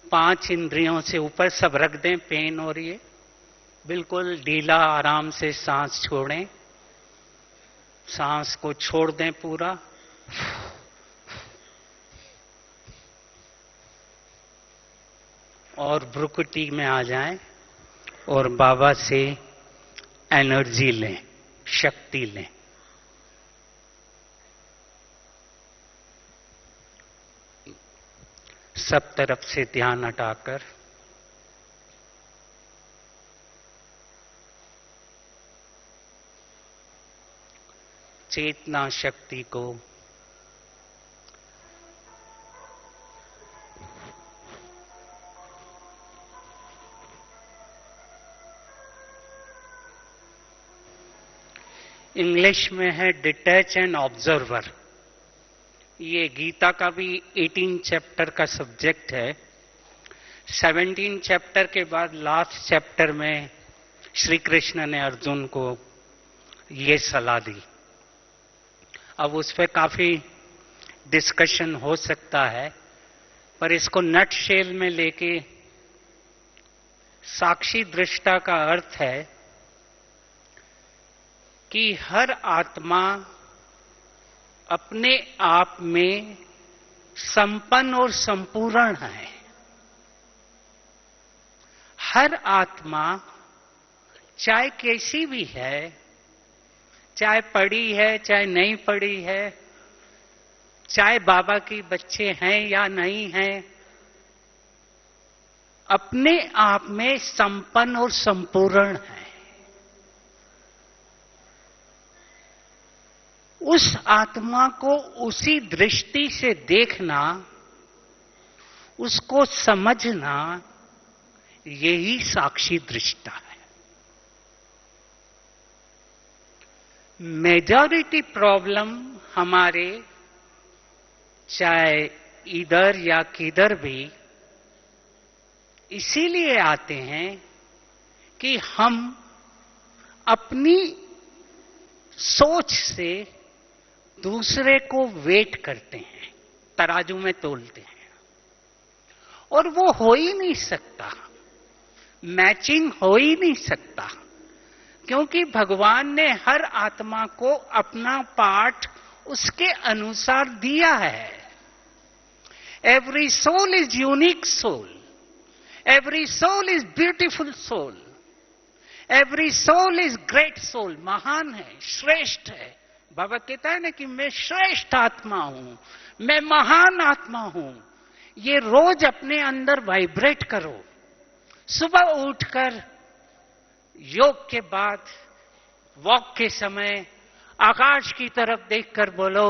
5 इंद्रियों से ऊपर सब रख दें, पेन और ये बिल्कुल ढीला, आराम से सांस छोड़ें, सांस को छोड़ दें पूरा। और भ्रुकुटी में आ जाएं और बाबा से एनर्जी लें, शक्ति लें। सब तरफ से ध्यान हटाकर चेतना शक्ति को इंग्लिश में है डिटैच एंड ऑब्जर्वर। ये गीता का भी 18 चैप्टर का सब्जेक्ट है। 17 चैप्टर के बाद लास्ट चैप्टर में श्री कृष्ण ने अर्जुन को ये सलाह दी। अब उस पर काफी डिस्कशन हो सकता है, पर इसको नट शेल में लेके साक्षी दृष्टा का अर्थ है कि हर आत्मा अपने आप में संपन्न और संपूर्ण है। हर आत्मा चाहे कैसी भी है, चाहे पढ़ी है चाहे नहीं पढ़ी है, चाहे बाबा की बच्चे हैं या नहीं हैं, अपने आप में संपन्न और संपूर्ण है। उस आत्मा को उसी दृष्टि से देखना उसको समझना यही साक्षी दृष्टा है। मेजॉरिटी प्रॉब्लम हमारे चाहे इधर या किधर भी इसीलिए आते हैं कि हम अपनी सोच से दूसरे को वेट करते हैं, तराजू में तोलते हैं, और वो हो ही नहीं सकता, मैचिंग हो ही नहीं सकता, क्योंकि भगवान ने हर आत्मा को अपना पार्ट उसके अनुसार दिया है। Every soul is unique soul, every soul is beautiful soul, every soul is great soul, महान है, श्रेष्ठ है। बाबा कहता है ना कि मैं श्रेष्ठ आत्मा हूं, मैं महान आत्मा हूं। ये रोज अपने अंदर वाइब्रेट करो। सुबह उठकर योग के बाद वॉक के समय आकाश की तरफ देखकर बोलो।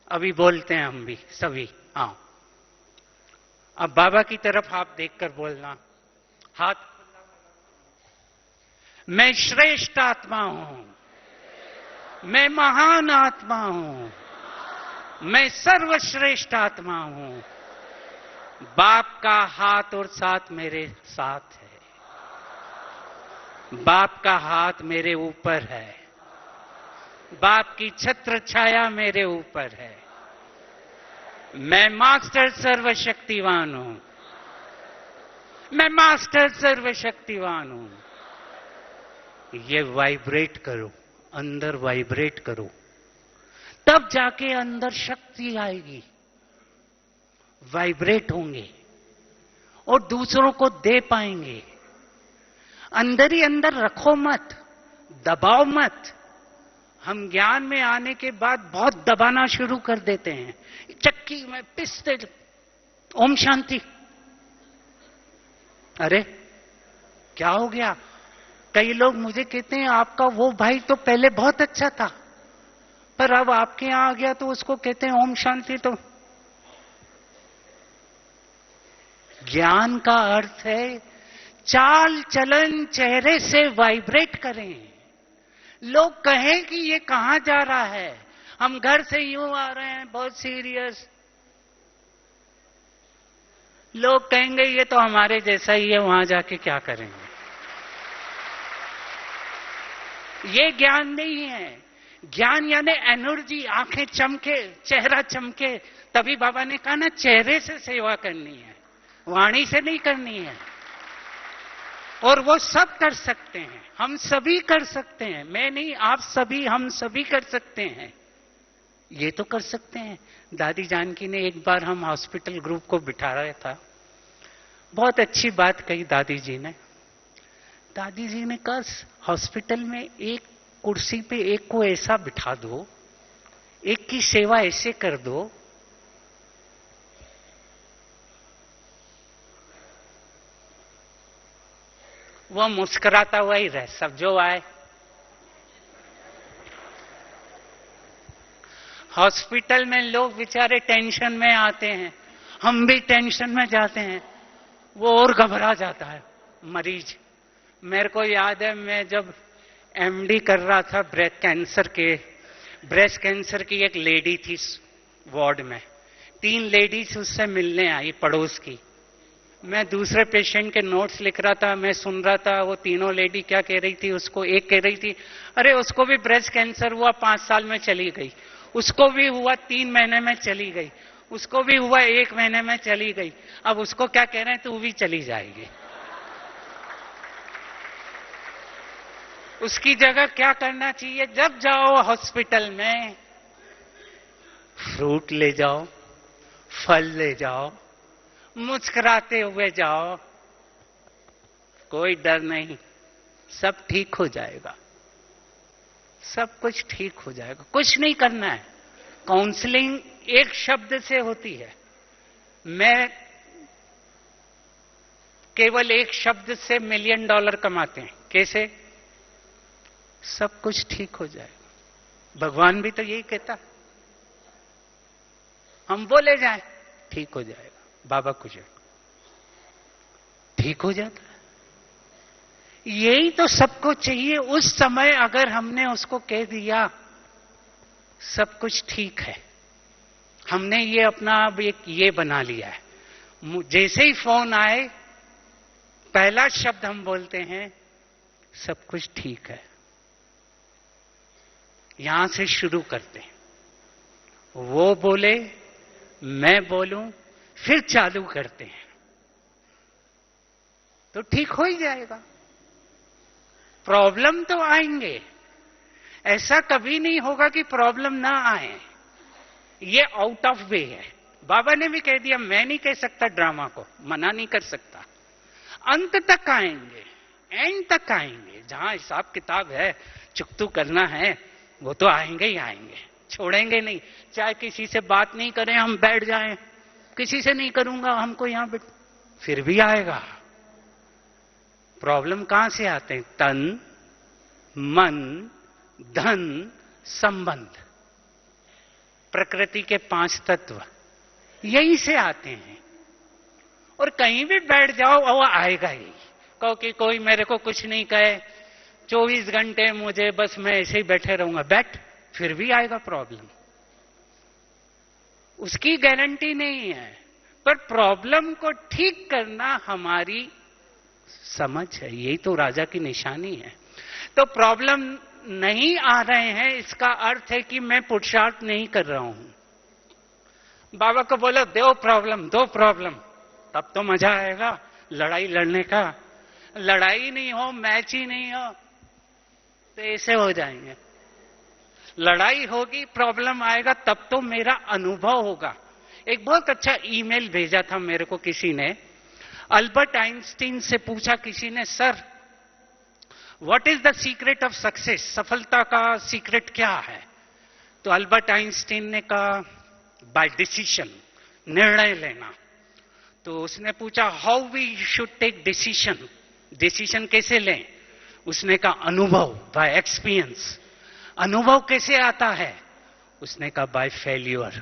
अभी बोलते हैं हम भी सभी, हाँ। अब बाबा की तरफ आप देखकर बोलना, हाथ। मैं श्रेष्ठ आत्मा हूं, मैं महान आत्मा हूं, मैं सर्वश्रेष्ठ आत्मा हूं। बाप का हाथ और साथ मेरे साथ है, बाप का हाथ मेरे ऊपर है, बाप की छत्र छाया मेरे ऊपर है। मैं मास्टर सर्वशक्तिवान हूं, मैं मास्टर सर्वशक्तिवान हूं। ये वाइब्रेट करो, अंदर वाइब्रेट करो, तब जाके अंदर शक्ति आएगी। वाइब्रेट होंगे और दूसरों को दे पाएंगे। अंदर ही अंदर रखो मत, दबाओ मत। हम ज्ञान में आने के बाद बहुत दबाना शुरू कर देते हैं, चक्की में पिसते। ओम शांति। अरे क्या हो गया? कई लोग मुझे कहते हैं आपका वो भाई तो पहले बहुत अच्छा था, पर अब आपके यहां आ गया तो उसको कहते हैं ओम शांति। तो ज्ञान का अर्थ है चाल चलन चेहरे से वाइब्रेट करें। लोग कहें कि ये कहां जा रहा है, हम घर से यूं आ रहे हैं बहुत सीरियस। लोग कहेंगे ये तो हमारे जैसा ही है, वहां जाके क्या करेंगे। ये ज्ञान नहीं है। ज्ञान यानी एनर्जी, आंखें चमके, चेहरा चमके। तभी बाबा ने कहा ना, चेहरे से सेवा करनी है, वाणी से नहीं करनी है। और वो सब कर सकते हैं, हम सभी कर सकते हैं। मैं नहीं, आप सभी, हम सभी कर सकते हैं। ये तो कर सकते हैं। दादी जानकी ने एक बार हम हॉस्पिटल ग्रुप को बिठा रहा था, बहुत अच्छी बात कही दादी जी ने। दादी जी ने कहा हॉस्पिटल में एक कुर्सी पे एक को ऐसा बिठा दो, एक की सेवा ऐसे कर दो, वो मुस्कुराता हुआ ही रहे, सब जो आए। हॉस्पिटल में लोग बेचारे टेंशन में आते हैं, हम भी टेंशन में जाते हैं, वो और घबरा जाता है मरीज। मेरे को याद है, मैं जब एमडी कर रहा था ब्रेस्ट कैंसर की एक लेडी थी वार्ड में, 3 लेडीज उससे मिलने आई, पड़ोस की। मैं दूसरे पेशेंट के नोट्स लिख रहा था, मैं सुन रहा था। वो तीनों लेडी क्या कह रही थी, उसको एक कह रही थी अरे उसको भी ब्रेस्ट कैंसर हुआ, 5 साल में चली गई। उसको भी हुआ 3 महीने में चली गई। उसको भी हुआ 1 महीने में चली गई। अब उसको क्या कह रहे हैं, तू भी चली जाएगी। उसकी जगह क्या करना चाहिए, जब जाओ हॉस्पिटल में फ्रूट ले जाओ, फल ले जाओ, मुस्कुराते हुए जाओ, कोई डर नहीं, सब ठीक हो जाएगा, सब कुछ ठीक हो जाएगा। कुछ नहीं करना है। काउंसलिंग एक शब्द से होती है। मैं केवल एक शब्द से $1 मिलियन कमाते हैं। कैसे? सब कुछ ठीक हो जाएगा। भगवान भी तो यही कहता। हम बोले जाएं ठीक हो जाएगा। बाबा कुछ ठीक हो जाता है। यही तो सबको चाहिए। उस समय अगर हमने उसको कह दिया सब कुछ ठीक है, हमने ये अपना अब एक ये बना लिया है, जैसे ही फोन आए पहला शब्द हम बोलते हैं सब कुछ ठीक है। यहां से शुरू करते हैं, वो बोले मैं बोलूं, फिर चालू करते हैं, तो ठीक हो ही जाएगा। प्रॉब्लम तो आएंगे, ऐसा कभी नहीं होगा कि प्रॉब्लम ना आए। ये आउट ऑफ वे है। बाबा ने भी कह दिया, मैं नहीं कह सकता, ड्रामा को मना नहीं कर सकता। अंत तक आएंगे, एंड तक आएंगे, जहां हिसाब किताब है, चुकतू करना है, वो तो आएंगे ही आएंगे, छोड़ेंगे नहीं। चाहे किसी से बात नहीं करें, हम बैठ जाएं, किसी से नहीं करूंगा, हमको यहां बैठ, फिर भी आएगा। प्रॉब्लम कहां से आते हैं? तन, मन, धन, संबंध, प्रकृति के 5 तत्व, यही से आते हैं। और कहीं भी बैठ जाओ वो आएगा ही। कहो कि कोई मेरे को कुछ नहीं कहे, 24 घंटे मुझे बस मैं ऐसे ही बैठे रहूंगा, बैठ, फिर भी आएगा प्रॉब्लम। उसकी गारंटी नहीं है, पर प्रॉब्लम को ठीक करना हमारी समझ है। यही तो राजा की निशानी है। तो प्रॉब्लम नहीं आ रहे हैं, इसका अर्थ है कि मैं पुरुषार्थ नहीं कर रहा हूं। बाबा को बोलो दो प्रॉब्लम, तब तो मजा आएगा लड़ाई लड़ने का। लड़ाई नहीं हो, मैच ही नहीं हो, तो ऐसे हो जाएंगे। लड़ाई होगी, प्रॉब्लम आएगा, तब तो मेरा अनुभव होगा। एक बहुत अच्छा ईमेल भेजा था मेरे को किसी ने। अल्बर्ट आइंस्टीन से पूछा किसी ने, sir what is the secret of success, सफलता का सीक्रेट क्या है? तो अल्बर्ट आइंस्टीन ने कहा बाय डिसीजन, निर्णय लेना। तो उसने पूछा how we should take decision, decision कैसे लें? उसने कहा अनुभव, बाय एक्सपीरियंस। अनुभव कैसे आता है? उसने कहा बाय फेल्यूर।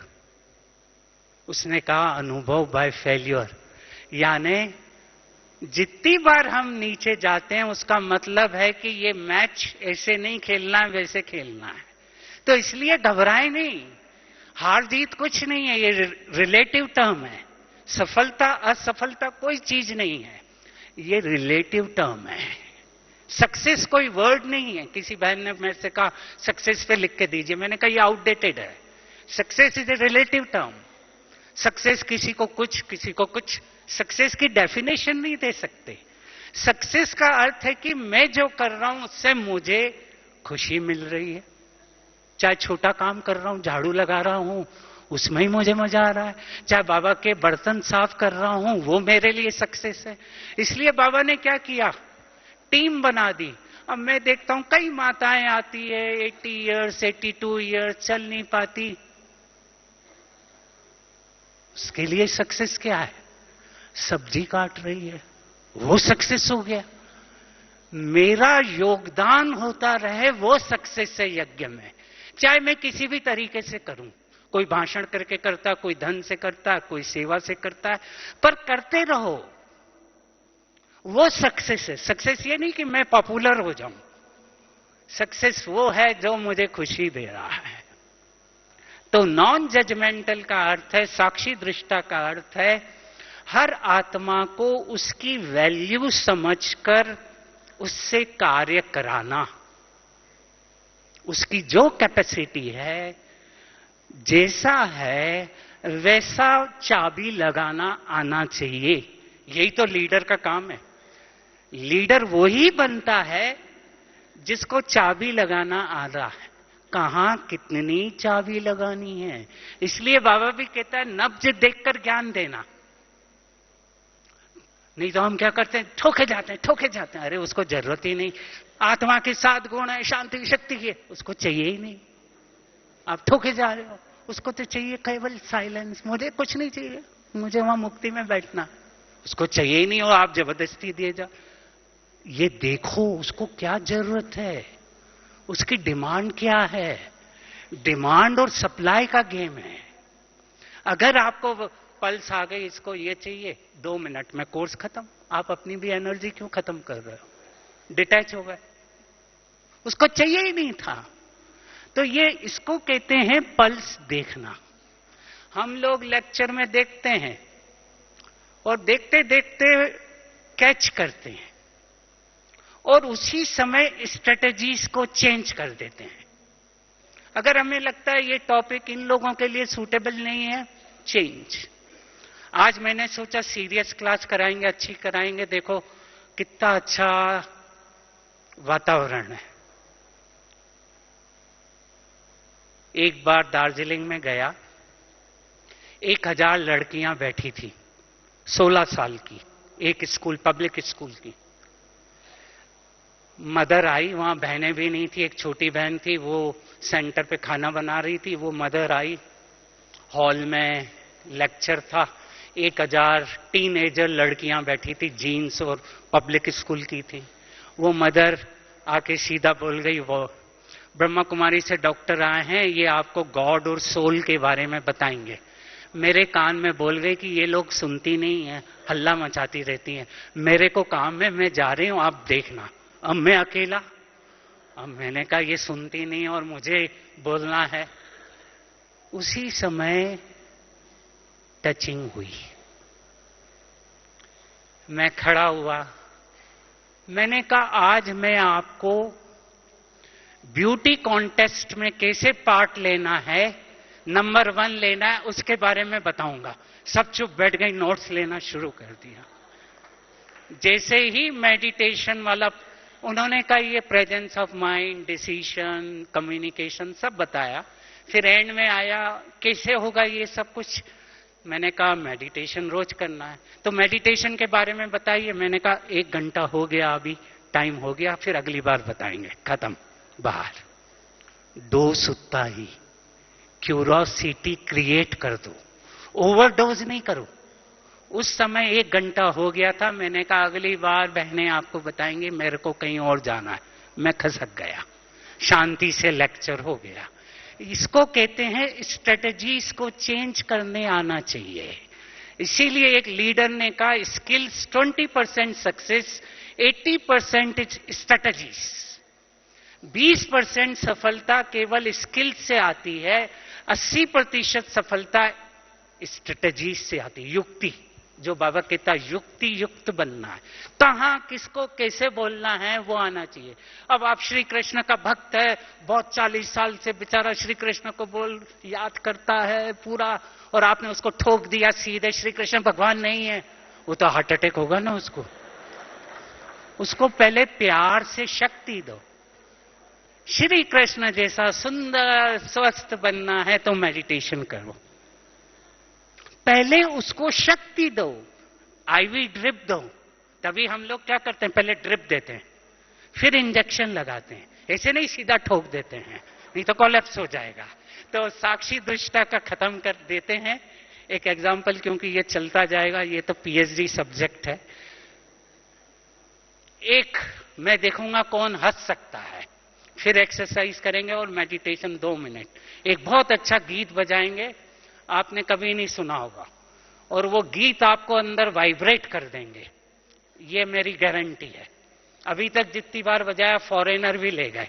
उसने कहा अनुभव बाय फेल्यूर, यानी जितनी बार हम नीचे जाते हैं उसका मतलब है कि ये मैच ऐसे नहीं खेलना है, वैसे खेलना है। तो इसलिए घबराएं नहीं, हार जीत कुछ नहीं है, ये रिलेटिव टर्म है। सफलता असफलता कोई चीज नहीं है, ये रिलेटिव टर्म है। सक्सेस कोई वर्ड नहीं है। किसी बहन ने मेरे से कहा सक्सेस पे लिख के दीजिए, मैंने कहा ये आउटडेटेड है। Success is a relative term. Success किसी को कुछ, किसी को कुछ। सक्सेस की डेफिनेशन नहीं दे सकते। सक्सेस का अर्थ है कि मैं जो कर रहा हूं उससे मुझे खुशी मिल रही है। चाहे छोटा काम कर रहा हूं, झाड़ू लगा रहा हूं, उसमें ही मुझे मजा आ रहा है। चाहे बाबा के बर्तन साफ कर रहा हूं, वो मेरे लिए सक्सेस है। इसलिए बाबा ने क्या किया, टीम बना दी। अब मैं देखता हूं कई माताएं आती है 80 इयर्स 82 इयर्स, चल नहीं पाती। उसके लिए सक्सेस क्या है? सब्जी काट रही है, वो सक्सेस हो गया। मेरा योगदान होता रहे, वो सक्सेस है यज्ञ में। चाहे मैं किसी भी तरीके से करूं, कोई भाषण करके करता, कोई धन से करता, कोई सेवा से करता है, पर करते रहो, वो सक्सेस है। सक्सेस ये नहीं कि मैं पॉपुलर हो जाऊं। सक्सेस वो है जो मुझे खुशी दे रहा है। तो नॉन जजमेंटल का अर्थ है, साक्षी दृष्टा का अर्थ है, हर आत्मा को उसकी वैल्यू समझकर उससे कार्य कराना। उसकी जो कैपेसिटी है, जैसा है वैसा चाबी लगाना आना चाहिए। यही तो लीडर का काम है। लीडर वही बनता है जिसको चाबी लगाना आ रहा है। कहां कितनी चाबी लगानी है। इसलिए बाबा भी कहता है नब्ज देखकर ज्ञान देना। नहीं तो हम क्या करते हैं, ठोके जाते हैं। अरे उसको जरूरत ही नहीं। आत्मा के 7 गुण है, शांति शक्ति है, उसको चाहिए ही नहीं। आप ठोके जा रहे हो। उसको तो चाहिए केवल साइलेंस। मुझे कुछ नहीं चाहिए, मुझे वहां मुक्ति में बैठना। उसको चाहिए ही नहीं हो, आप जबरदस्ती दिए जा। ये देखो उसको क्या जरूरत है, उसकी डिमांड क्या है। डिमांड और सप्लाई का गेम है। अगर आपको पल्स आ गई, इसको ये चाहिए, 2 मिनट में कोर्स खत्म। आप अपनी भी एनर्जी क्यों खत्म कर रहे हो? डिटैच हो गए, उसको चाहिए ही नहीं था। तो ये इसको कहते हैं पल्स देखना। हम लोग लेक्चर में देखते हैं और देखते देखते कैच करते हैं और उसी समय स्ट्रेटजीज को चेंज कर देते हैं। अगर हमें लगता है ये टॉपिक इन लोगों के लिए सूटेबल नहीं है, चेंज। आज मैंने सोचा सीरियस क्लास कराएंगे, अच्छी कराएंगे, देखो कितना अच्छा वातावरण है। एक बार दार्जिलिंग में गया, 1000 लड़कियां बैठी थी, 16 साल की, एक स्कूल, पब्लिक स्कूल की। मदर आई, वहां बहनें भी नहीं थी, एक छोटी बहन थी, वो सेंटर पे खाना बना रही थी। वो मदर आई, हॉल में लेक्चर था, 1000 टीनेजर लड़कियां बैठी थी, जीन्स और पब्लिक स्कूल की थी। वो मदर आके सीधा बोल गई, वो ब्रह्मा कुमारी से डॉक्टर आए हैं, ये आपको गॉड और सोल के बारे में बताएंगे। मेरे कान में बोल गई कि ये लोग सुनती नहीं है, हल्ला मचाती रहती हैं, मेरे को काम है, मैं जा रही हूं, आप देखना। अब मैं अकेला, अब मैंने कहा ये सुनती नहीं और मुझे बोलना है। उसी समय टचिंग हुई, मैं खड़ा हुआ, मैंने कहा आज मैं आपको ब्यूटी कॉन्टेस्ट में कैसे पार्ट लेना है, नंबर 1 लेना है, उसके बारे में बताऊंगा। सब चुप बैठ गई, नोट्स लेना शुरू कर दिया। जैसे ही मेडिटेशन वाला उन्होंने कहा ये presence of mind, decision, communication सब बताया। फिर एंड में आया कैसे होगा ये सब कुछ। मैंने कहा मेडिटेशन रोज करना है, तो मेडिटेशन के बारे में बताइए। मैंने कहा 1 घंटा हो गया, अभी टाइम हो गया, फिर अगली बार बताएंगे। खत्म, बाहर। डोज उतना ही, क्यूरोसिटी क्रिएट कर दो, ओवरडोज नहीं करो। उस समय 1 घंटा हो गया था। मैंने कहा अगली बार बहनें आपको बताएंगी, मेरे को कहीं और जाना है। मैं खसक गया, शांति से लेक्चर हो गया। इसको कहते हैं स्ट्रेटजीज को चेंज करने आना चाहिए। इसीलिए एक लीडर ने कहा स्किल्स 20% सक्सेस, 80% स्ट्रेटजीज। 20% सफलता केवल स्किल से आती है, 80% सफलता स्ट्रेटजीज से आती है, युक्ति। जो बाबा कहता युक्ति युक्त बनना है, कहां किसको कैसे बोलना है वो आना चाहिए। अब आप श्री कृष्ण का भक्त है, बहुत 40 साल से बेचारा श्री कृष्ण को बोल याद करता है पूरा, और आपने उसको ठोक दिया सीधे श्री कृष्ण भगवान नहीं है, वो तो हार्ट अटैक होगा ना उसको। उसको पहले प्यार से शक्ति दो। श्री कृष्ण जैसा सुंदर स्वस्थ बनना है तो मेडिटेशन करो, पहले उसको शक्ति दो, आईवी ड्रिप दो। तभी हम लोग क्या करते हैं, पहले ड्रिप देते हैं, फिर इंजेक्शन लगाते हैं, ऐसे नहीं सीधा ठोक देते हैं, नहीं तो कोलैप्स हो जाएगा। तो साक्षी दृष्टा का खत्म कर देते हैं। एक एग्जांपल, क्योंकि ये चलता जाएगा, ये तो पीएचडी सब्जेक्ट है। एक मैं देखूंगा कौन हंस सकता है, फिर एक्सरसाइज करेंगे और मेडिटेशन 2 मिनट। एक बहुत अच्छा गीत बजाएंगे, आपने कभी नहीं सुना होगा, और वो गीत आपको अंदर वाइब्रेट कर देंगे, ये मेरी गारंटी है। अभी तक जितनी बार बजाया फॉरेनर भी ले गए।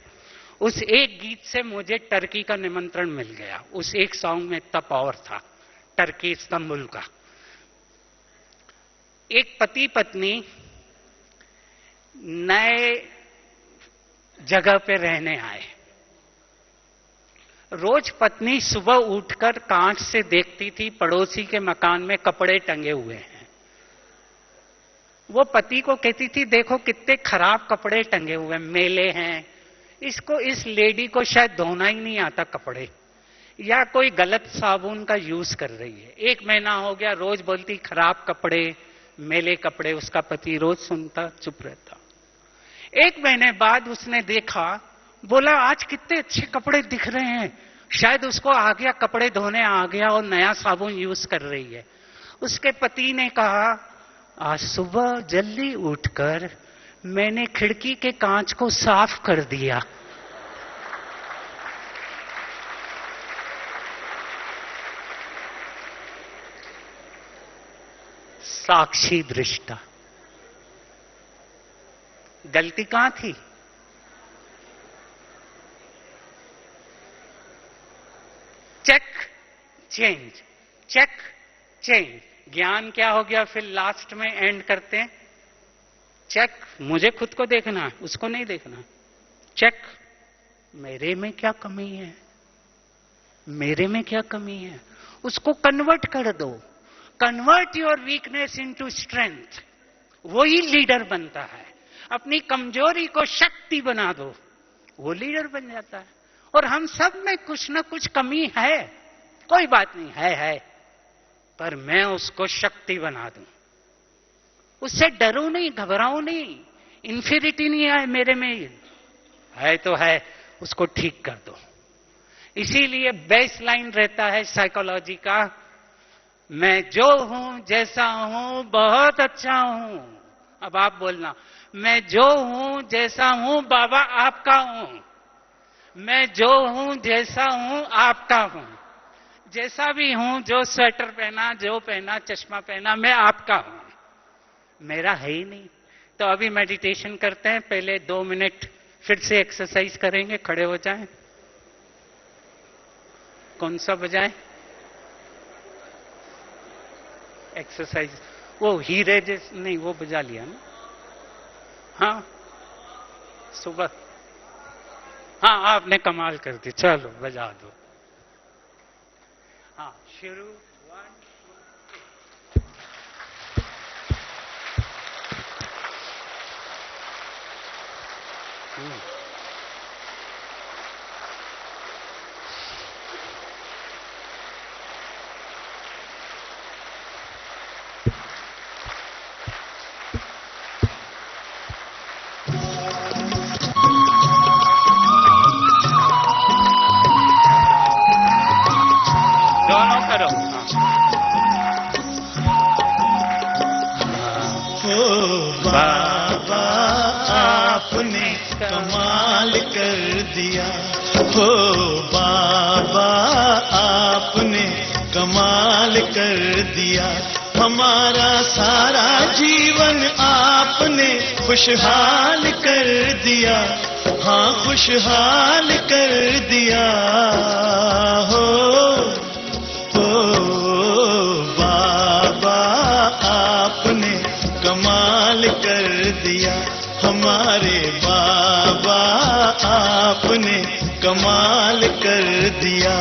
उस एक गीत से मुझे टर्की का निमंत्रण मिल गया। उस एक सॉन्ग में इतना पावर था, टर्की इस्तांबुल का। एक पति पत्नी नए जगह पे रहने आए। रोज पत्नी सुबह उठकर कांच से देखती थी पड़ोसी के मकान में कपड़े टंगे हुए हैं। वो पति को कहती थी देखो कितने खराब कपड़े टंगे हुए हैं, मैले हैं। इसको, इस लेडी को शायद धोना ही नहीं आता कपड़े, या कोई गलत साबुन का यूज कर रही है। 1 महीना हो गया, रोज बोलती खराब कपड़े, मैले कपड़े। उसका पति रोज सुनता, चुप रहता। 1 महीने बाद उसने देखा, बोला आज कितने अच्छे कपड़े दिख रहे हैं, शायद उसको आ गया, कपड़े धोने आ गया और नया साबुन यूज कर रही है। उसके पति ने कहा आज सुबह जल्दी उठकर मैंने खिड़की के कांच को साफ कर दिया। साक्षी दृष्टा। गलती कहां थी? Check change, check change. ज्ञान क्या हो गया फिर लास्ट में एंड करते हैं? चेक। मुझे खुद को देखना है, उसको नहीं देखना। चेक, मेरे में क्या कमी है, मेरे में क्या कमी है, उसको कन्वर्ट कर दो। Convert your weakness into strength. वही लीडर बनता है। अपनी कमजोरी को शक्ति बना दो, वो लीडर बन जाता है। और हम सब में कुछ ना कुछ कमी है, कोई बात नहीं, है, पर मैं उसको शक्ति बना दूं। उससे डरो नहीं, घबराओ नहीं, इंफीरिटी नहीं है मेरे में, है तो है, उसको ठीक कर दो। इसीलिए बेस लाइन रहता है साइकोलॉजी का, मैं जो हूं जैसा हूं बहुत अच्छा हूं। अब आप बोलना, मैं जो हूं जैसा हूं बाबा आपका हूं। मैं जो हूं जैसा हूं आपका हूं। जैसा भी हूं, जो स्वेटर पहना, जो पहना, चश्मा पहना, मैं आपका हूं, मेरा है ही नहीं। तो अभी मेडिटेशन करते हैं, पहले 2 मिनट फिर से एक्सरसाइज करेंगे। खड़े हो जाएं। कौन सा बजाएं? एक्सरसाइज वो हीरे जैसे नहीं, वो बजा लिया ना। हाँ सुबह, हाँ आपने कमाल कर दी, चलो बजा दो। हाँ शुरू। 1 2 दोनों करो। बाबा आपने कमाल कर दिया, हो बाबा आपने कमाल कर दिया। हमारा सारा जीवन आपने खुशहाल कर दिया, हाँ खुशहाल कर दिया। हो बाबा आपने कमाल कर दिया, हमारे बाबा आपने कमाल कर दिया।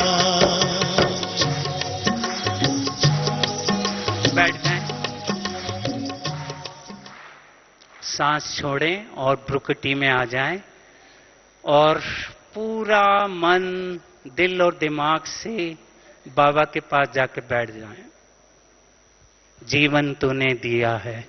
बैठ जाएं, सांस छोड़ें और भ्रुकुटी में आ जाएं और पूरा मन, दिल और दिमाग से बाबा के पास जाके बैठ जाएं। जीवन तूने दिया है,